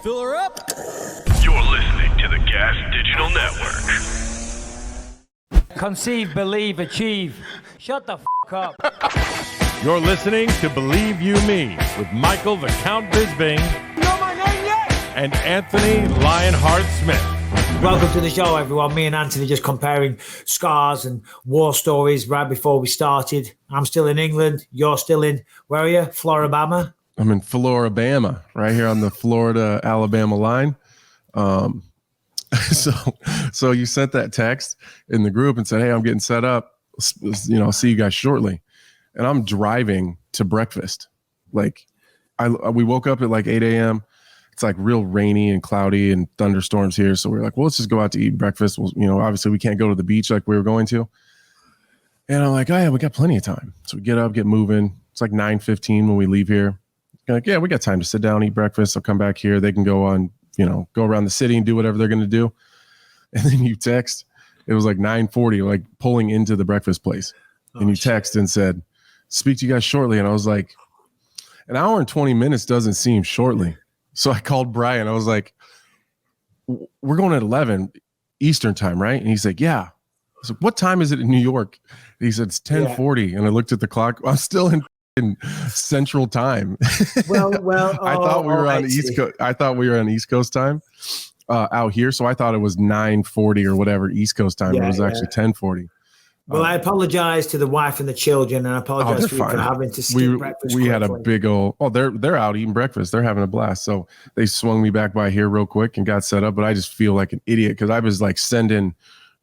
Fill her up. You're listening to the Gas Digital Network. Conceive, believe, achieve. Shut the f*** up. You're listening to Believe You Me with Michael the Count Bisping. You know my name yet? And Anthony Lionheart Smith. Welcome to the show, everyone. Me and Anthony just comparing scars and war stories right before we started. I'm still in England. You're still in, where are you? Floribama? I'm in Floribama, right here on the Florida-Alabama line. So you sent that text in the group and said, hey, I'm getting set up. I'll see you guys shortly. And I'm driving to breakfast. We woke up at like 8 a.m. It's like real rainy and cloudy and thunderstorms here. So we're like, well, let's just go out to eat breakfast. Well, obviously we can't go to the beach like we were going to. And I'm like, oh yeah, we got plenty of time. So we get up, get moving. It's like 9:15 when we leave here. Like, yeah, we got time to sit down, eat breakfast. I'll come back here. They can go on, go around the city and do whatever they're going to do. And then you text, it was like 9:40, like pulling into the breakfast place. And you text and said, speak to you guys shortly. And I was like, an hour and 20 minutes doesn't seem shortly. So I called Brian. I was like, we're going at 11 Eastern time, right? And he's like, yeah. I was like, what time is it in New York? And he said, it's 10:40. Yeah. And I looked at the clock. I'm still in Central time. Well, I thought we were on East Coast. I thought we were on East Coast time out here. So I thought it was 9:40 or whatever East Coast time. It was actually 10:40. Well, I apologize to the wife and the children, and I apologize for having to skip breakfast. We had a big old. Oh, they're out eating breakfast. They're having a blast. So they swung me back by here real quick and got set up. But I just feel like an idiot because I was like sending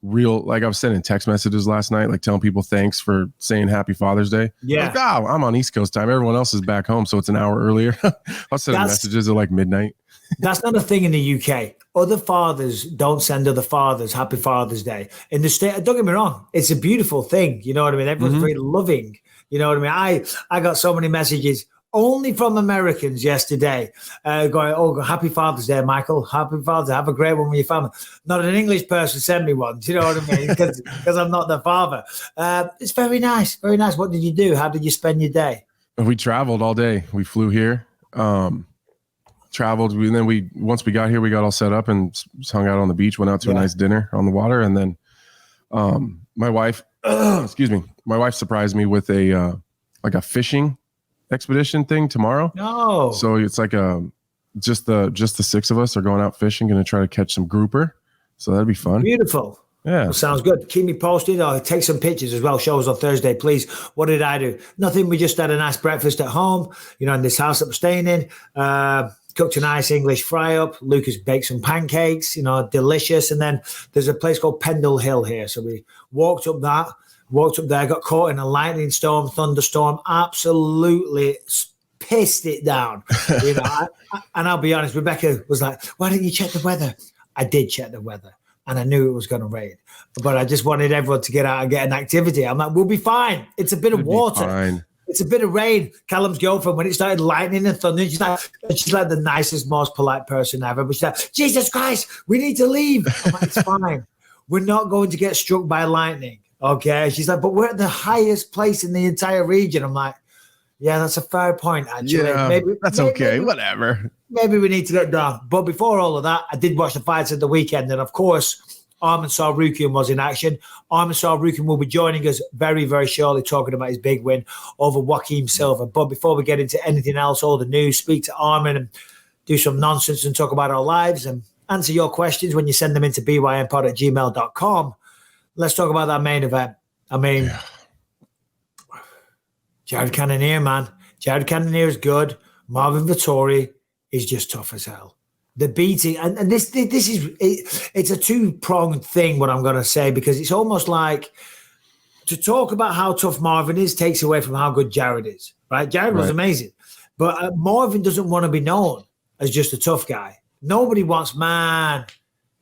I was sending text messages last night, like telling people thanks for saying Happy Father's Day. Yeah, like, I'm on East Coast time. Everyone else is back home, so it's an hour earlier. I was sending messages at like midnight. That's not a thing in the UK. Other fathers don't send other fathers Happy Father's Day. In the state, don't get me wrong, it's a beautiful thing. You know what I mean? Everyone's very loving. You know what I mean? I got so many messages only from Americans yesterday going, oh, Happy Father's Day, Michael. Happy Father's Day. Have a great one with your family. Not an English person sent me one. Do you know what I mean? Because I'm not their father. It's very nice. Very nice. What did you do? How did you spend your day? We traveled all day. We flew here. Traveled, and then once we got here, we got all set up and hung out on the beach, went out to a nice dinner on the water, and then my wife surprised me with a fishing expedition thing tomorrow. No, so it's like just the six of us are going out fishing, going to try to catch some grouper, so that'd be fun. Beautiful. Yeah. Well, sounds good. Keep me posted or take some pictures as well. Show us on Thursday, please. What did I do? Nothing. We just had a nice breakfast at home, in this house that we're staying in. Cooked a nice English fry up. Lucas baked some pancakes, delicious. And then there's a place called Pendle Hill here. So we walked up there, got caught in a lightning storm, thunderstorm, absolutely pissed it down. And I'll be honest, Rebecca was like, why didn't you check the weather? I did check the weather. And I knew it was going to rain, but I just wanted everyone to get out and get an activity. I'm like, we'll be fine. It's a bit of water. It's a bit of rain. Callum's girlfriend, when it started lightning and thunder, she's like the nicest, most polite person ever. But she's like, Jesus Christ, we need to leave. I'm like, it's fine. We're not going to get struck by lightning. Okay. She's like, but we're at the highest place in the entire region. I'm like, yeah, that's a fair point, actually. Yeah, maybe okay. Whatever. Maybe we need to get down. But before all of that, I did watch the fights at the weekend. And of course, Arman Tsarukyan was in action. Arman Tsarukyan will be joining us very, very shortly, talking about his big win over Joaquim Silva. But before we get into anything else, all the news, speak to Arman and do some nonsense and talk about our lives and answer your questions when you send them into BYMPod@gmail.com. Let's talk about that main event. I mean, Jared Canoneer, man. Jared Canoneer is good. Marvin Vittori is just tough as hell. The beating, and this is it's a two-pronged thing, what I'm going to say, because it's almost like to talk about how tough Marvin is takes away from how good Jared is, right? Jared was amazing, but Marvin doesn't want to be known as just a tough guy. Nobody wants, man,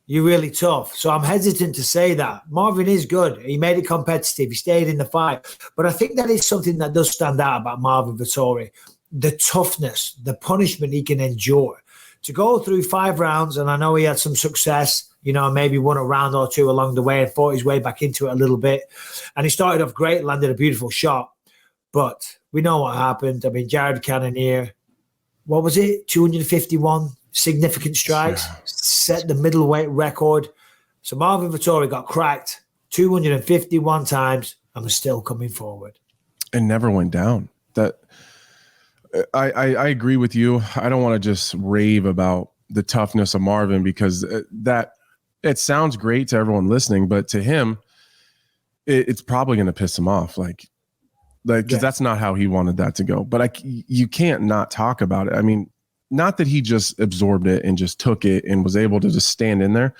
you're really tough. So I'm hesitant to say that. Marvin is good. He made it competitive. He stayed in the fight. But I think that is something that does stand out about Marvin Vittori. The toughness, the punishment he can endure. To go through 5 rounds, and I know he had some success, maybe won a round or two along the way and fought his way back into it a little bit. And he started off great, landed a beautiful shot. But we know what happened. I mean, Jared Canoneer, what was it? 251 significant strides, set the middleweight record. So Marvin Vittori got cracked 251 times and was still coming forward. And never went down. That I agree with you. I don't want to just rave about the toughness of Marvin because that it sounds great to everyone listening, but to him, it's probably going to piss him off. Like, because that's not how he wanted that to go. But you can't not talk about it. I mean, not that he just absorbed it and just took it and was able to just stand in there.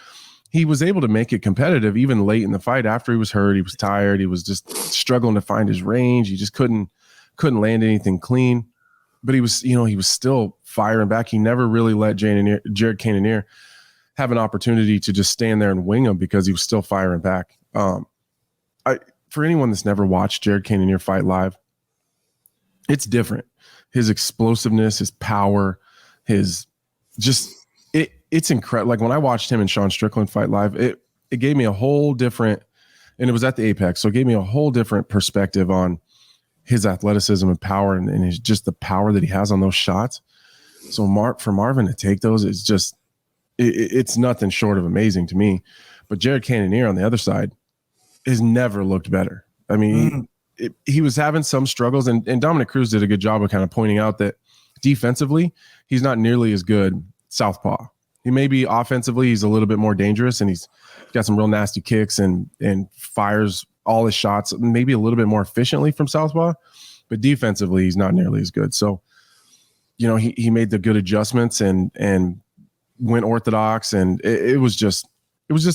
He was able to make it competitive even late in the fight after he was hurt. He was tired. He was just struggling to find his range. He just couldn't land anything clean. But he was still firing back. He never really let Jared Cannonier have an opportunity to just stand there and wing him because he was still firing back. For anyone that's never watched Jared Cannonier fight live, it's different. His explosiveness, his power, it's incredible. Like when I watched him and Sean Strickland fight live, it gave me a whole different, and it was at the Apex, so it gave me a whole different perspective on his athleticism and power and his, just the power that he has on those shots. So for Marvin to take those is just, it's nothing short of amazing to me. But Jared Cannonier on the other side has never looked better. I mean, he was having some struggles, and Dominic Cruz did a good job of kind of pointing out that defensively, he's not nearly as good southpaw. He may be offensively, he's a little bit more dangerous, and he's got some real nasty kicks and fires all his shots maybe a little bit more efficiently from southpaw, but defensively, he's not nearly as good. So, he made the good adjustments and went orthodox, and it was just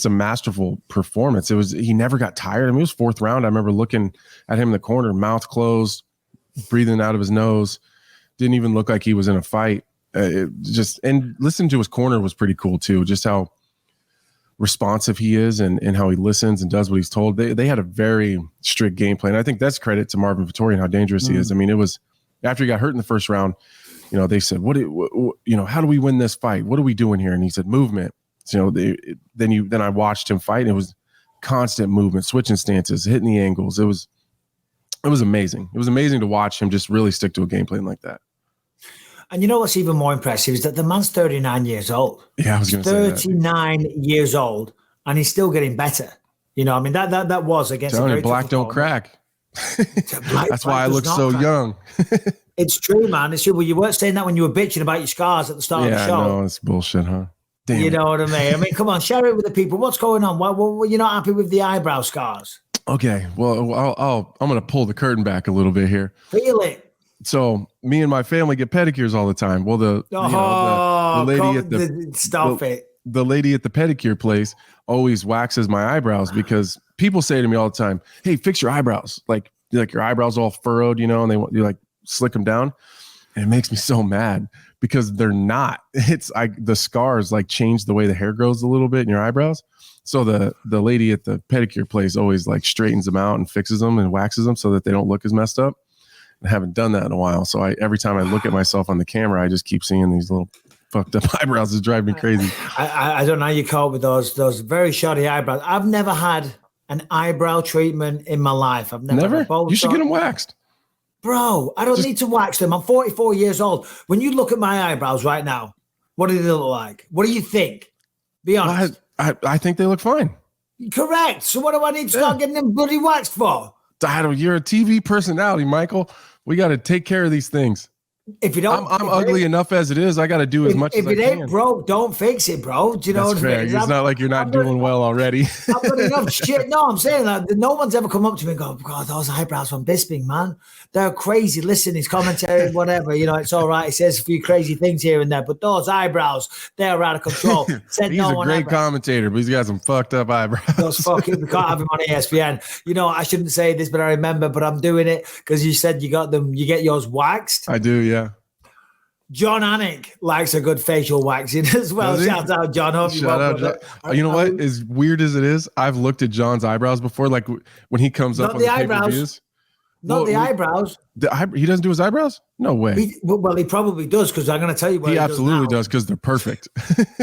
a masterful performance. He never got tired. I mean, it was fourth round. I remember looking at him in the corner, mouth closed, breathing out of his nose. Didn't even look like he was in a fight. And listening to his corner was pretty cool too. Just how responsive he is and how he listens and does what he's told. They had a very strict game plan. I think that's credit to Marvin Vittori and how dangerous he is. I mean, it was after he got hurt in the first round, they said, how do we win this fight? What are we doing here? And he said, movement. So then I watched him fight, and it was constant movement, switching stances, hitting the angles. It was amazing. It was amazing to watch him just really stick to a game plan like that. And you know what's even more impressive is that the man's 39 years old. Yeah, I was going to say that. 39 years old, and he's still getting better. I mean, that was against a black don't crack. That's why I look so young. It's true, man. It's true. Well, you weren't saying that when you were bitching about your scars at the start of the show. Yeah, no, it's bullshit, huh? Damn you know what I mean? I mean, come on, share it with the people. What's going on? Why you're not happy with the eyebrow scars? Okay, well, I'm going to pull the curtain back a little bit here. Feel it. So me and my family get pedicures all the time. Well, the lady at the lady at the pedicure place always waxes my eyebrows because people say to me all the time, "Hey, fix your eyebrows. Like your eyebrows all furrowed, and you like slick them down." And it makes me so mad because they're not. The scars like change the way the hair grows a little bit in your eyebrows. So the lady at the pedicure place always like straightens them out and fixes them and waxes them so that they don't look as messed up. I haven't done that in a while. So every time I look at myself on the camera, I just keep seeing these little fucked up eyebrows. It's driving me crazy. I don't know how you cope with those very shoddy eyebrows. I've never had an eyebrow treatment in my life. I've never. You should get them waxed. Bro, I don't need to wax them. I'm 44 years old. When you look at my eyebrows right now, what do they look like? What do you think? Be honest. I think they look fine. Correct. So what do I need to start getting them bloody waxed for? You're a TV personality, Michael. We got to take care of these things. If you don't, I'm ugly enough as it is. I got to do as much as I can. If it ain't broke, don't fix it, bro. Do you know what I mean? It's not like you're not doing well already. I've got enough shit. No, I'm saying that no one's ever come up to me and go, "God, those eyebrows from Bisping, man. They're crazy. Listen, his commentary, whatever. It's all right. He says a few crazy things here and there, but those eyebrows, they're out of control." He's a great commentator, but he's got some fucked up eyebrows. We can't have him on ESPN. I shouldn't say this, but I remember, but I'm doing it because you said you get yours waxed. I do, yeah. John Anik likes a good facial waxing as well. Shout out, John. Shout out, John. You know what? As weird as it is, I've looked at John's eyebrows before, like when he comes up on the pay-per-views. Not the eyebrows. He doesn't do his eyebrows? No way. He probably does because I'm going to tell you what he absolutely does because they're perfect.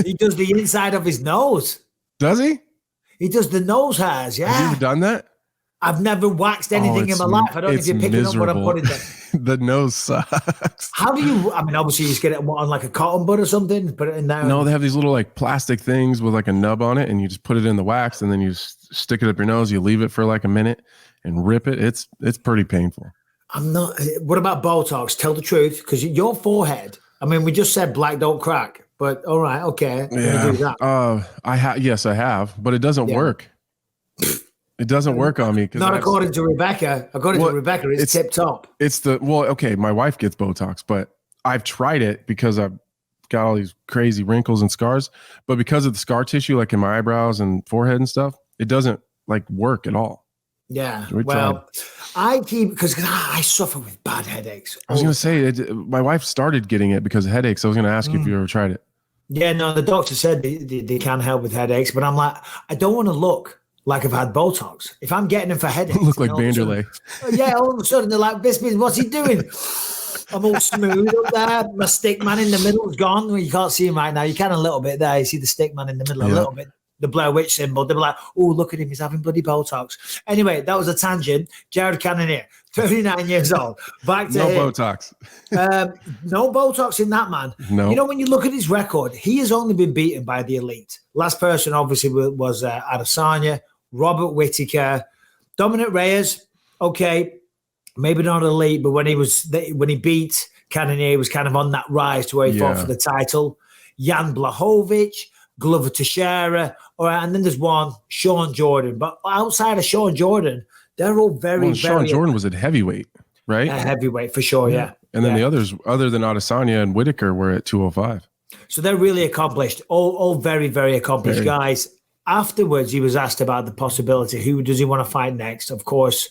He does the inside of his nose. Does he? He does the nose hairs, yeah. Have you ever done that? I've never waxed anything in my life. I don't know if you're picking miserable. up what I'm putting there. The nose sucks. How do you, I mean, obviously you just get it on like a cotton bud or something, put it in there. No, they have these little like plastic things with like a nub on it, and you just put it in the wax, and then you stick it up your nose. You leave it for like a minute and rip it. It's pretty painful. I'm not. What about Botox? Tell the truth, because your forehead, I mean, we just said black don't crack, but all right, okay. Yeah. Do that. I have. Yes, I have, but it doesn't work. It doesn't work on me. Not according to Rebecca. According to Rebecca, it's tip top. Okay, my wife gets Botox, but I've tried it because I've got all these crazy wrinkles and scars. But because of the scar tissue, like in my eyebrows and forehead and stuff, it doesn't like work at all. Yeah. Well, I keep, because I suffer with bad headaches. I was going to say, my wife started getting it because of headaches. I was going to ask you if you ever tried it. Yeah, no, the doctor said they can help with headaches, but I'm like, I don't want to look like I've had Botox. If I'm getting them for headaches. Look like Vanderlei. All of a sudden they're like, Bisping, what's he doing? I'm all smooth up there. My stick man in the middle is gone. Well, you can't see him right now. You can a little bit there. You see the stick man in the middle a little bit. The Blair Witch symbol. They were like, oh, look at him. He's having bloody Botox. Anyway, that was a tangent. Jared Cannonier, 39 years old. Back to him. Botox. No Botox in that man. No. You know, when you look at his record, he has only been beaten by the elite. Last person, obviously, was Adesanya, Robert Whittaker, Dominic Reyes. Okay, maybe not elite, but when he beat Cannonier, he was kind of on that rise to where he fought for the title. Jan Blachowicz, Glover Teixeira, all right, and then there's one, Sean Jordan. But outside of Sean Jordan, they're all very Sean Jordan was at heavyweight, right? Heavyweight for sure, yeah. And then the others, other than Adesanya and Whittaker, were at 205. So they're really accomplished, all very, very accomplished guys. Afterwards, he was asked about the possibility, who does he want to fight next? Of course,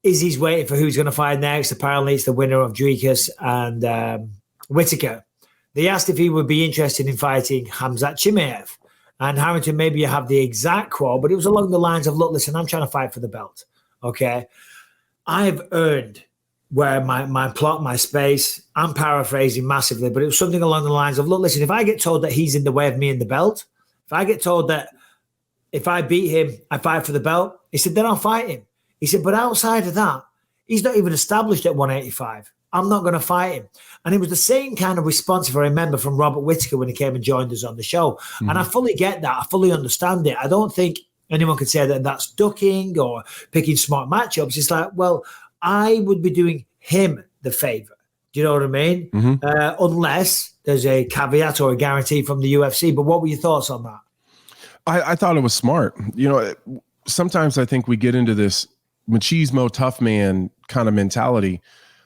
Izzy's waiting for who's going to fight next. Apparently, it's the winner of Dricus and Whittaker. They asked if he would be interested in fighting Khamzat Chimaev. And Harrington, maybe you have the exact quote, but it was along the lines of, look, listen, I'm trying to fight for the belt, okay? I've earned where my plot, my space, I'm paraphrasing massively, but it was something along the lines of, look, listen, if I get told that he's in the way of me in the belt, if I get told that if I beat him, I fight for the belt, he said, then I'll fight him. He said, but outside of that, he's not even established at 185. I'm not going to fight him. And it was the same kind of response, if I remember, from Robert Whittaker when he came and joined us on the show. Mm-hmm. And I fully get that. I fully understand it. I don't think anyone could say that that's ducking or picking smart matchups. It's like, well, I would be doing him the favor. Do you know what I mean? Mm-hmm. Unless there's a caveat or a guarantee from the UFC. But what were your thoughts on that? I thought it was smart. You know, sometimes I think we get into this machismo, tough man kind of mentality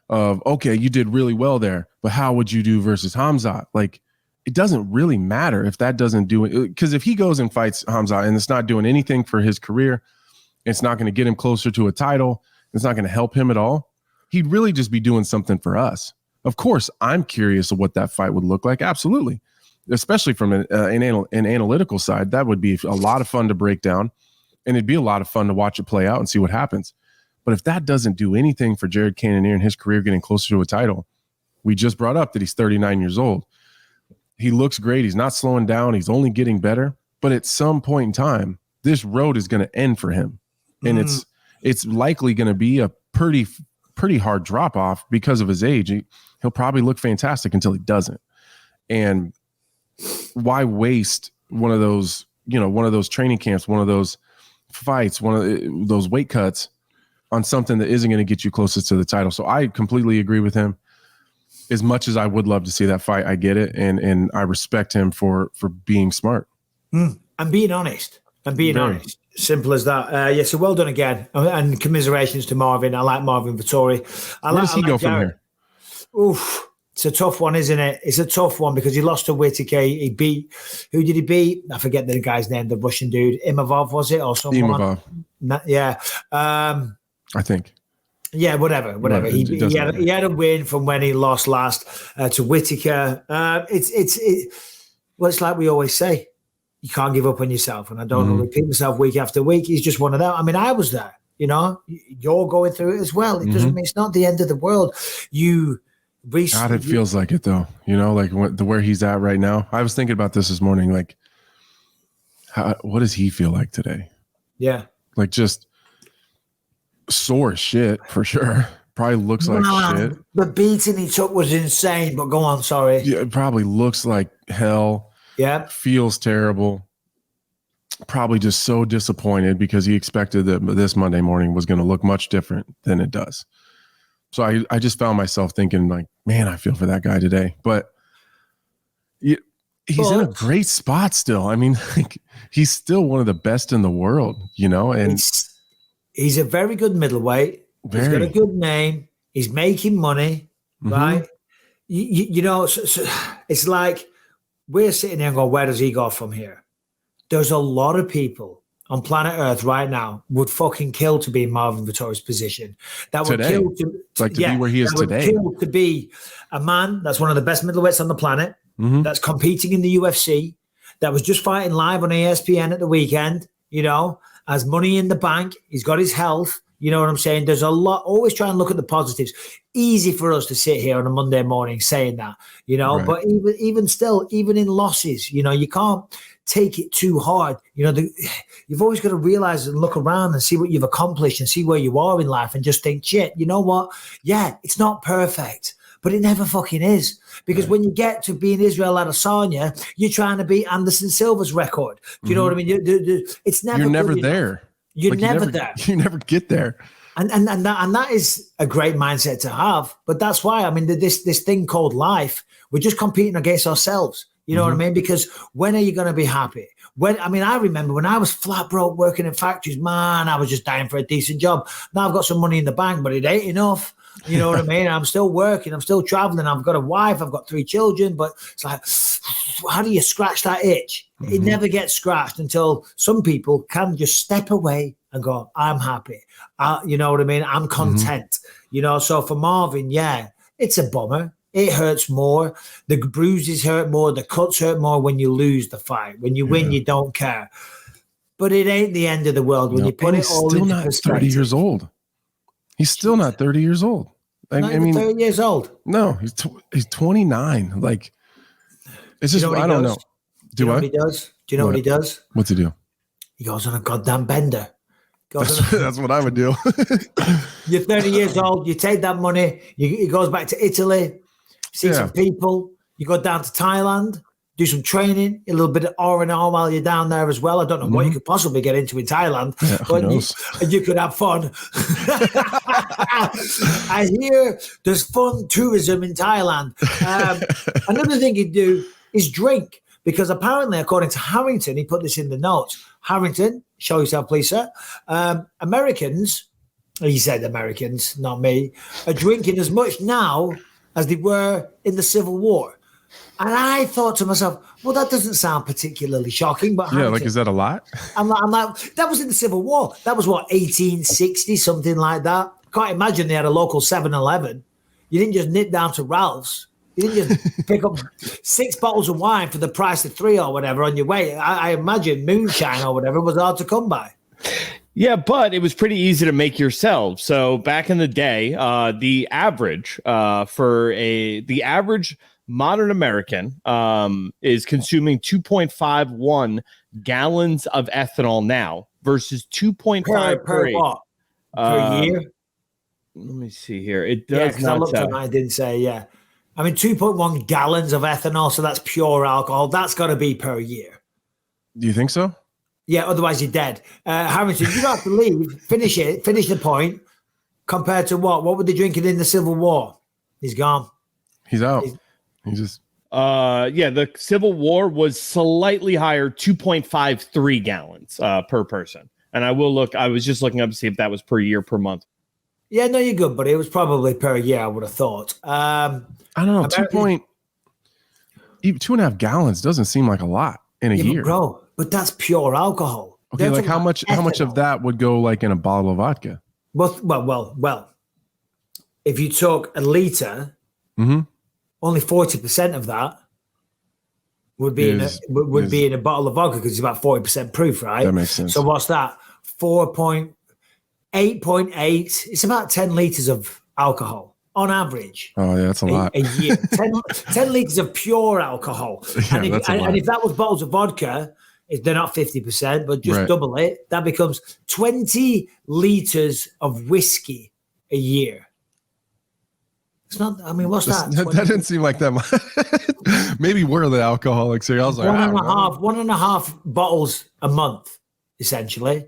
of, okay, you did really well there, but how would you do versus Khamzat? Like, it doesn't really matter if that doesn't do it. Because if he goes and fights Khamzat and it's not doing anything for his career, it's not going to get him closer to a title, it's not going to help him at all, he'd really just be doing something for us. Of course, I'm curious of what that fight would look like. Absolutely. Especially from an analytical side, that would be a lot of fun to break down. And it'd be a lot of fun to watch it play out and see what happens. But if that doesn't do anything for Jared Cannonier and his career getting closer to a title, we just brought up that he's 39 years old. He looks great. He's not slowing down. He's only getting better. But at some point in time, this road is going to end for him. And it's likely going to be a pretty hard drop off because of his age. He'll probably look fantastic until he doesn't. And why waste one of those training camps, one of those fights, one of those weight cuts on something that isn't going to get you closest to the title? So I completely agree with him. As much as I would love to see that fight, I get it. And I respect him for being smart. And being honest. Honest. Simple as that. So well done again. And commiserations to Marvin. I like Marvin Vittori. Where does he go from here? Oof. It's a tough one, isn't it? It's a tough one because he lost to Whittaker. He beat, who did he beat? I forget the guy's name, the Russian dude. Imavov, was it? Or someone? Yeah. I think. Yeah, whatever. Right, he had a win from when he lost last to Whittaker. It's like we always say, you can't give up on yourself. And I don't want to repeat myself week after week. He's just one of them. I mean, I was there, you're going through it as well. It doesn't mean it's not the end of the world. God, it feels like it though, like where he's at right now. I was thinking about this morning, like, what does he feel like today? Yeah. Like, just Sore as shit for sure. Probably looks like shit. The beating he took was insane, but go on, sorry. Yeah, it probably looks like hell. Yeah. Feels terrible. Probably just so disappointed because he expected that this Monday morning was going to look much different than it does. So I just found myself thinking like, man, I feel for that guy today. But he's in a great spot still. I mean, like, he's still one of the best in the world, and he's a very good middleweight. He's got a good name. He's making money, right? So it's like we're sitting there and going, where does he go from here? There's a lot of people on planet Earth right now would fucking kill to be in Marvin Vittori's position. That would today. kill to be where he is today. Kill to be a man that's one of the best middleweights on the planet, that's competing in the UFC, that was just fighting live on ESPN at the weekend, has money in the bank. He's got his health. You know what I'm saying? There's a lot. Always try and look at the positives. Easy for us to sit here on a Monday morning saying that, right. But even still, even in losses, you can't take it too hard. You've always got to realize and look around and see what you've accomplished and see where you are in life and just think, shit, you know what? Yeah, it's not perfect, but it never fucking is. Because when you get to being Israel Adesanya, you're trying to beat Anderson Silva's record. Do you know what I mean? It's never. You're never there. You're never there. You never get there. And that is a great mindset to have. But that's why, I mean, this thing called life, we're just competing against ourselves. You know what I mean? Because when are you going to be happy? I remember when I was flat broke working in factories, man, I was just dying for a decent job. Now I've got some money in the bank, but it ain't enough. You know what I mean? I'm still working. I'm still traveling. I've got a wife. I've got 3 children. But it's like, how do you scratch that itch? It never gets scratched until some people can just step away and go, I'm happy. You know what I mean? I'm content. So for Marvin, yeah, it's a bummer. It hurts more. The bruises hurt more. The cuts hurt more when you lose the fight. When you win, you don't care. But it ain't the end of the world when you put it all into perspective. He's still not 30 years old. He's still not 30 years old. I mean, 30 years old. No, he's 29. Like, it's just, I don't know. Do you know what he does? Do you know what he does? What's he do? He goes on a goddamn bender. That's what I would do. You're 30 years old. You take that money. He goes back to Italy, see some people. You go down to Thailand, do some training, a little bit of R&R while you're down there as well. I don't know what you could possibly get into in Thailand, but you could have fun. I hear there's fun tourism in Thailand. Another thing he'd do is drink, because apparently, according to Harrington, he put this in the notes. Harrington, show yourself, please, sir. Americans, he said Americans, not me, are drinking as much now as they were in the Civil War. And I thought to myself, well, that doesn't sound particularly shocking. But is that a lot? I'm like, that was in the Civil War. That was 1860, something like that. Can't imagine they had a local 7-Eleven. You didn't just nip down to Ralph's. You didn't just pick up 6 bottles of wine for the price of 3 or whatever on your way. I imagine moonshine or whatever was hard to come by. Yeah, but it was pretty easy to make yourself. So back in the day, the average modern American is consuming 2.51 gallons of ethanol now versus 2.5 per what? Per year? Let me see here. It does not say. I didn't say, I mean, 2.1 gallons of ethanol, so that's pure alcohol. That's got to be per year. Do you think so? Yeah, otherwise you're dead. Harrington, you don't have to leave. Finish the point. Compared to what? What were they drinking in the Civil War? He's gone. He's out. He just... the Civil War was slightly higher, 2.53 gallons per person. And I was just looking up to see if that was per year, per month. Yeah, no, you're good, buddy. It was probably per year, I would have thought. I don't know. 2.5 gallons doesn't seem like a lot in a year. Bro, but that's pure alcohol. Okay, like how much of that would go like in a bottle of vodka? Well. If you took a liter, only 40% of that would be in a bottle of vodka, because it's about 40% proof, right? That makes sense. So what's that? 8.8. It's about 10 liters of alcohol on average. Oh, yeah, that's a lot. A year. 10 liters of pure alcohol. Yeah, and if that was bottles of vodka, they're not 50%, but just Right. double it. That becomes 20 liters of whiskey a year. It's not, I mean, what's that? That didn't seem like that much. Maybe we're the alcoholics here. I was like, one and a half bottles a month, essentially.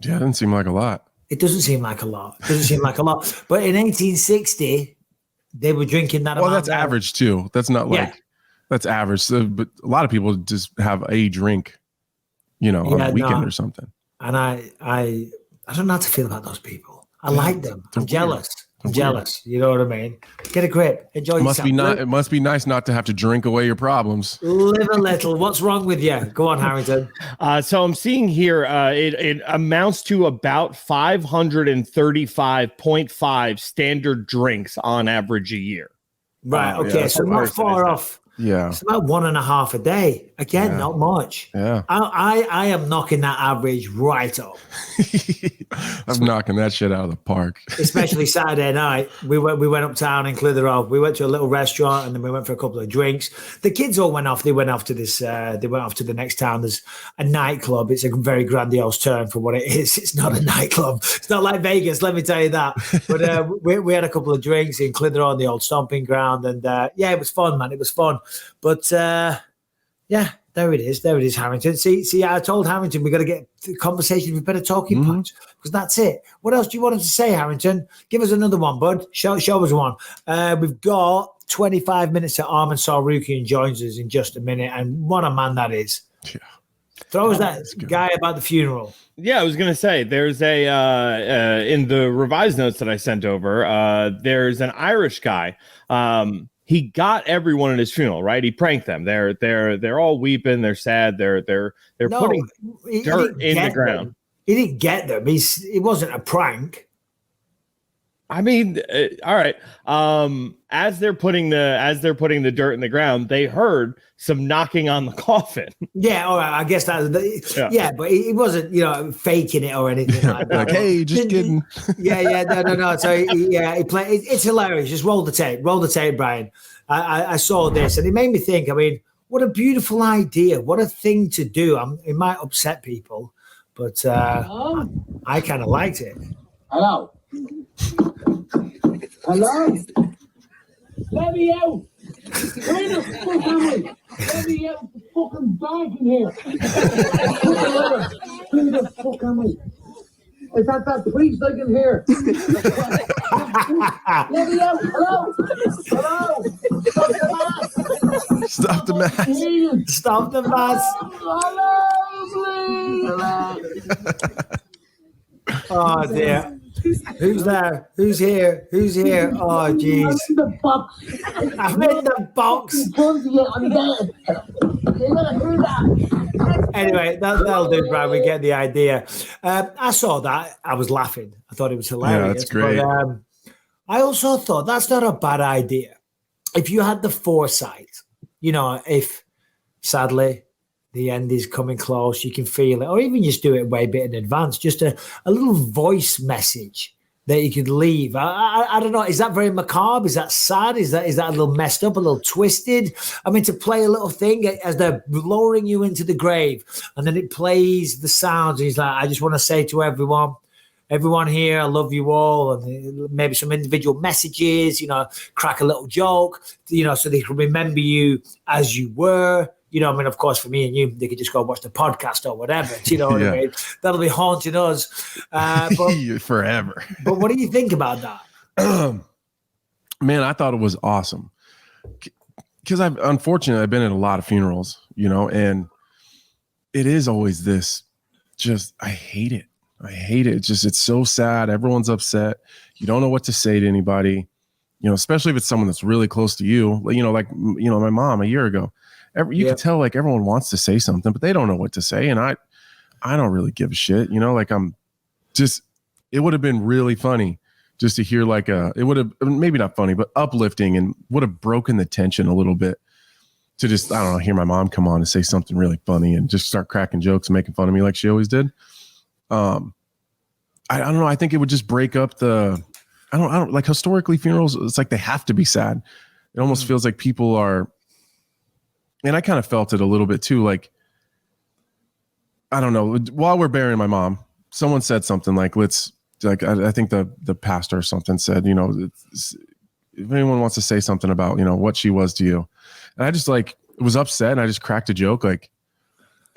Yeah, it didn't seem like a lot. It doesn't seem like a lot. But in 1860, they were drinking that amount. Well, that's average too. That's not like, that's average. So, but a lot of people just have a drink, on a weekend or something. And I don't know how to feel about those people. I like them. I'm jealous. I'm jealous. You know what I mean? Get a grip. Enjoy yourself. It must be nice not to have to drink away your problems. Live a little. What's wrong with you? Go on, Harrington. So I'm seeing here it amounts to about 535.5 standard drinks on average a year. Right. Okay. So not far off. Yeah. It's about 1.5 a day. Again, not much. Yeah. I am knocking that average right up. I'm knocking that shit out of the park. Especially Saturday night. We went uptown in Clitheroe. We went to a little restaurant and then we went for a couple of drinks. The kids all went off. They went off to the next town. There's a nightclub. It's a very grandiose term for what it is. It's not a nightclub. It's not like Vegas, let me tell you that. But we had a couple of drinks in Clitheroe on the old stomping ground. And it was fun, man. It was fun. But there it is. There it is, Harrington. See, I told Harrington we got to get the conversation with better talking points because that's it. What else do you want him to say, Harrington? Give us another one, bud. Show us one. We've got 25 minutes that Arman Tsarukyan joins us in just a minute, and what a man that is. Yeah. Throw us that guy about the funeral. Yeah, I was going to say there's in the revised notes that I sent over, there's an Irish guy. He got everyone at his funeral, right? He pranked them. They're all weeping. They're sad. They're putting dirt in the ground. He didn't get them. It wasn't a prank. I mean, all right. As they're putting the dirt in the ground, they heard some knocking on the coffin. Yeah, all right. I guess that. But he wasn't, faking it or anything like that. Like, hey, just kidding. No. So he played. It's hilarious. Just roll the tape, Brian. I saw this and it made me think. I mean, what a beautiful idea. What a thing to do. It might upset people, but I kind of liked it. Hello. Let me out! Where the fuck am I? Let me out! It's fucking dark in here. Where the fuck am I? Is that priest I can hear? Let me out! Hello! Stop the mass! Stop the mass! Hello, please! Oh dear. Who's there? Who's here? Oh, jeez. I'm in the box. Anyway, that'll do, Brad. We get the idea. I saw that. I was laughing. I thought it was hilarious. Yeah, that's great. But, I also thought that's not a bad idea. If you had the foresight, if sadly the end is coming close, you can feel it, or even just do it way bit in advance, just a little voice message that you could leave. I don't know. Is that very macabre? Is that sad? Is that a little messed up, a little twisted? I mean, to play a little thing as they're lowering you into the grave, and then it plays the sounds. And he's like, I just want to say to everyone here, I love you all, and maybe some individual messages, crack a little joke, so they can remember you as you were. I mean, of course, for me and you, they could just go watch the podcast or whatever. Do you know what I mean? That'll be haunting us forever. But what do you think about that? Man, I thought it was awesome because I've been at a lot of funerals, and it is always this. Just I hate it. It's so sad. Everyone's upset. You don't know what to say to anybody. Especially if it's someone that's really close to you. Like my mom a year ago. You can tell like everyone wants to say something, but they don't know what to say. And I don't really give a shit, like it would have been really funny just to hear it would have maybe not funny, but uplifting and would have broken the tension a little bit to just, I don't know, hear my mom come on and say something really funny and just start cracking jokes and making fun of me like she always did. I don't know. I think it would just break up I don't like historically funerals. It's like they have to be sad. It almost feels like people are, and I kind of felt it a little bit too. Like I don't know. While we're burying my mom, someone said something like, I think the pastor or something said, if anyone wants to say something about, what she was to you. And I just was upset and I just cracked a joke like,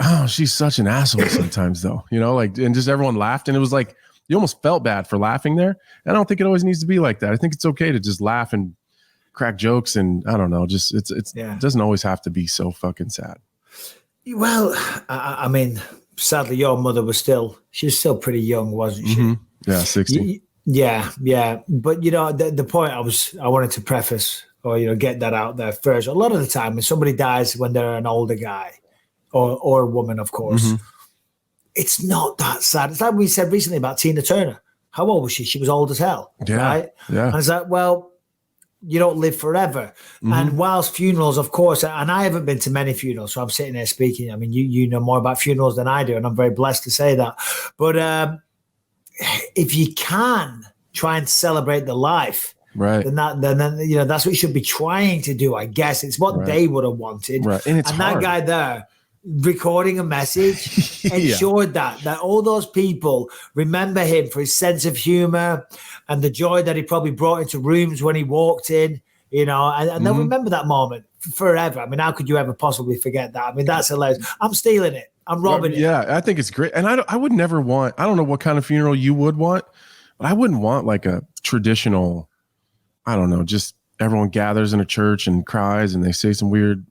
oh, she's such an asshole sometimes though, and just everyone laughed. And it was like, you almost felt bad for laughing there. And I don't think it always needs to be like that. I think it's okay to just laugh and crack jokes. And I don't know, just it doesn't always have to be so fucking sad. Well, I mean, sadly, your mother she was still pretty young, wasn't she? Mm-hmm. Yeah, 60. Yeah. But the point I wanted to preface or get that out there first. A lot of the time, when somebody dies when they're an older guy or a woman, of course, mm-hmm. it's not that sad. It's like we said recently about Tina Turner. How old was she? She was old as hell, right? Yeah. And it's like, well, you don't live forever. Mm-hmm. And whilst funerals, of course, and I haven't been to many funerals, so I'm sitting there speaking. I mean, you know more about funerals than I do, and I'm very blessed to say that. But if you can try and celebrate the life, right, then that's what you should be trying to do. I guess it's what they would have wanted. Right, and that guy there recording a message ensured that all those people remember him for his sense of humor and the joy that he probably brought into rooms when he walked in, and they'll remember that moment forever. I mean, how could you ever possibly forget that? I mean, that's hilarious. I'm stealing it. I'm robbing it. Yeah, I think it's great. And I would never want, I don't know what kind of funeral you would want, but I wouldn't want like a traditional, I don't know, just everyone gathers in a church and cries and they say some weird,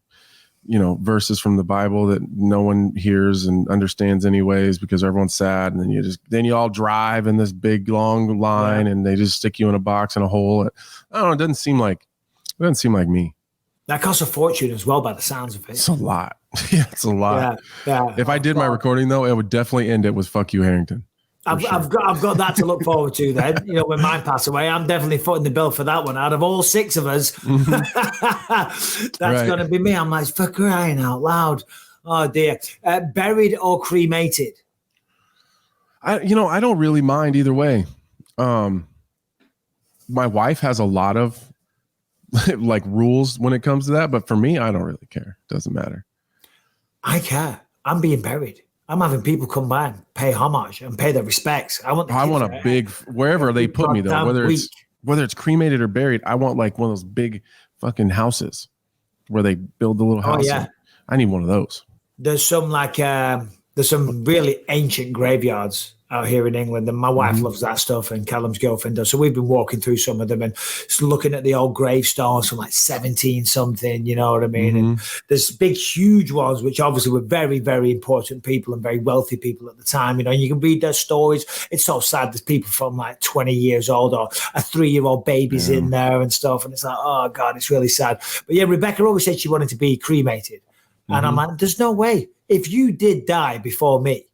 verses from the Bible that no one hears and understands anyways because everyone's sad. And then you all drive in this big long line and they just stick you in a box in a hole. I don't know. It doesn't seem like me. That costs a fortune as well by the sounds of it. It's a lot. Yeah, it's a lot. Yeah. If I did my recording though, it would definitely end it with "fuck you, Harrington." I've got that to look forward to then. When mine pass away, I'm definitely footing the bill for that one. Out of all 6 of us, that's going to be me. I'm like, for crying out loud. Oh dear. Buried or cremated? I don't really mind either way. My wife has a lot of like rules when it comes to that, but for me, I don't really care. Doesn't matter. I care. I'm being buried. I'm having people come by and pay homage and pay their respects. I want a big, wherever they put me though, whether it's cremated or buried, I want like one of those big fucking houses where they build the little house. Yeah. I need one of those. There's some there's some really ancient graveyards out here in England, and my wife loves that stuff, and Callum's girlfriend does. So we've been walking through some of them and just looking at the old gravestones from like 17 something, you know what I mean? And there's big, huge ones, which obviously were very, very important people and very wealthy people at the time. You can read their stories. It's so sad. There's people from like 20 years old or a 3-year-old baby's in there and stuff. And it's like, oh God, it's really sad. But yeah, Rebecca always said she wanted to be cremated. And I'm like, there's no way. If you did die before me,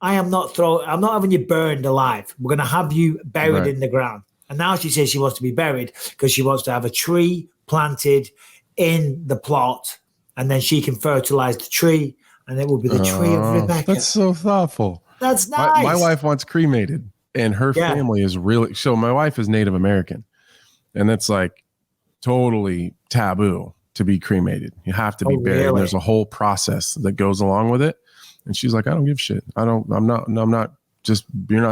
I'm not having you burned alive. We're going to have you buried in the ground. And now she says she wants to be buried because she wants to have a tree planted in the plot, and then she can fertilize the tree, and it will be the tree of Rebecca. That's so thoughtful. That's nice. My wife wants cremated, and her family is really, so my wife is Native American, and that's like totally taboo to be cremated. You have to be buried. Really? There's a whole process that goes along with it. And she's like, I don't give a shit. You're not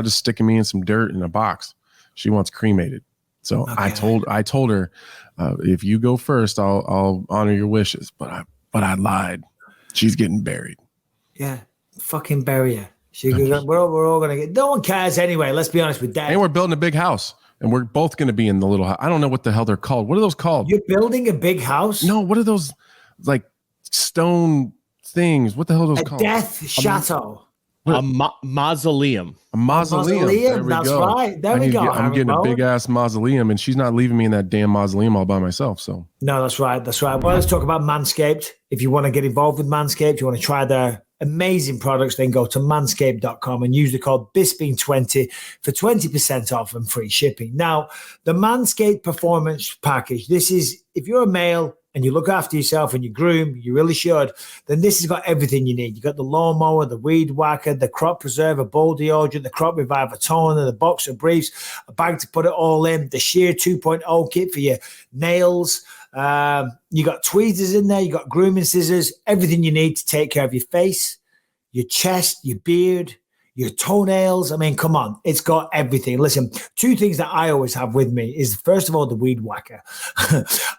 just sticking me in some dirt in a box. She wants cremated. So I told her, if you go first, I'll honor your wishes. But I lied. She's getting buried. Yeah. Fucking bury her. We're all going to get, no one cares anyway. Let's be honest with that. And we're building a big house. And we're both going to be in the little house. I don't know what the hell they're called. What are those called? You're building a big house? No, what are those like stone things? What the hell are those called? Death chateau. A mausoleum. A mausoleum. There we That's go. Right. There we go. I'm getting a big ass mausoleum, and she's not leaving me in that damn mausoleum all by myself. So no, that's right. Well, let's talk about Manscaped. If you want to get involved with Manscaped, you want to try their amazing products, then go to manscaped.com and use the code Bisping20 for 20% off and free shipping. Now, the Manscaped Performance Package, this is, if you're a male and you look after yourself and you groom, you really should, then this has got everything you need. You got the lawnmower, the weed whacker, the crop preserver, ball deodorant, the crop reviver toner, the boxer briefs, a bag to put it all in, the shear 2.0 kit for your nails. You got tweezers in there, you got grooming scissors, everything you need to take care of your face, your chest, your beard, your toenails. I mean, come on, it's got everything. Listen, two things that I always have with me is, first of all, the weed whacker.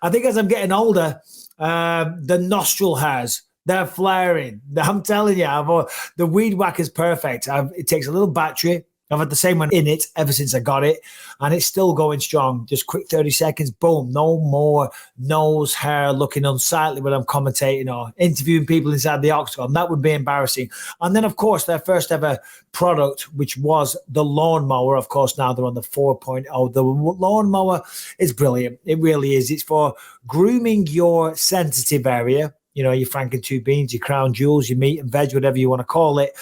I think as I'm getting older, the nostril hairs, they're flaring. I'm telling you, the weed whacker's perfect. It takes a little battery. I've had the same one in it ever since I got it, and it's still going strong. Just quick 30 seconds, boom, no more nose hair looking unsightly when I'm commentating or interviewing people inside the octagon. That would be embarrassing. And then, of course, their first ever product, which was the lawnmower. Of course, now they're on the 4.0. The lawnmower is brilliant. It really is. It's for grooming your sensitive area, your Franken two beans, your crown jewels, your meat and veg, whatever you want to call it.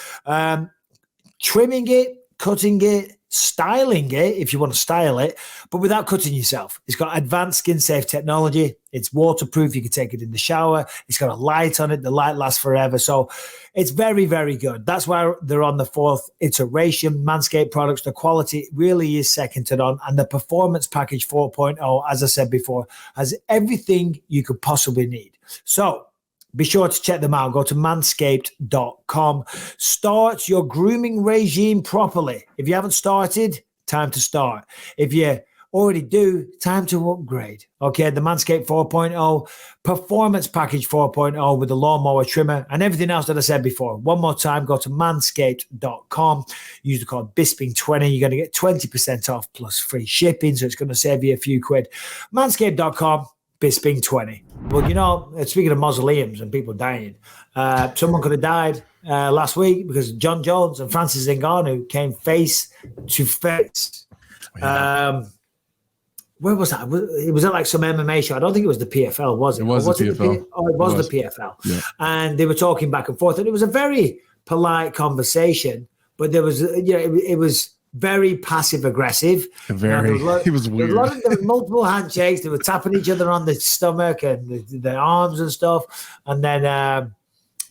Trimming it, cutting it, styling it if you want to style it, but without cutting yourself. It's got advanced skin safe technology. It's waterproof. You can take it in the shower. It's got a light on it. The light lasts forever. So it's very, very good. That's why they're on the 4th iteration. Manscaped products, the quality really is second to none. And the Performance Package 4.0, as I said before, has everything you could possibly need. So be sure to check them out. Go to manscaped.com. Start your grooming regime properly. If you haven't started, time to start. If you already do, time to upgrade. Okay, the Manscaped 4.0, Performance Package 4.0 with the lawnmower trimmer and everything else that I said before. One more time, go to manscaped.com. Use the code Bisping20. You're going to get 20% off plus free shipping, so it's going to save you a few quid. Manscaped.com. Bisping20. Well, speaking of mausoleums and people dying, someone could have died last week because John Jones and Francis Ngannou came face to face. Where was that? It was at like some MMA show. I don't think it was the PFL, was it? It was the PFL. It was the PFL. Yeah. And they were talking back and forth, and it was a very polite conversation, but there was, it was very passive aggressive. It was weird. There were multiple handshakes. They were tapping each other on the stomach and the arms and stuff. And then,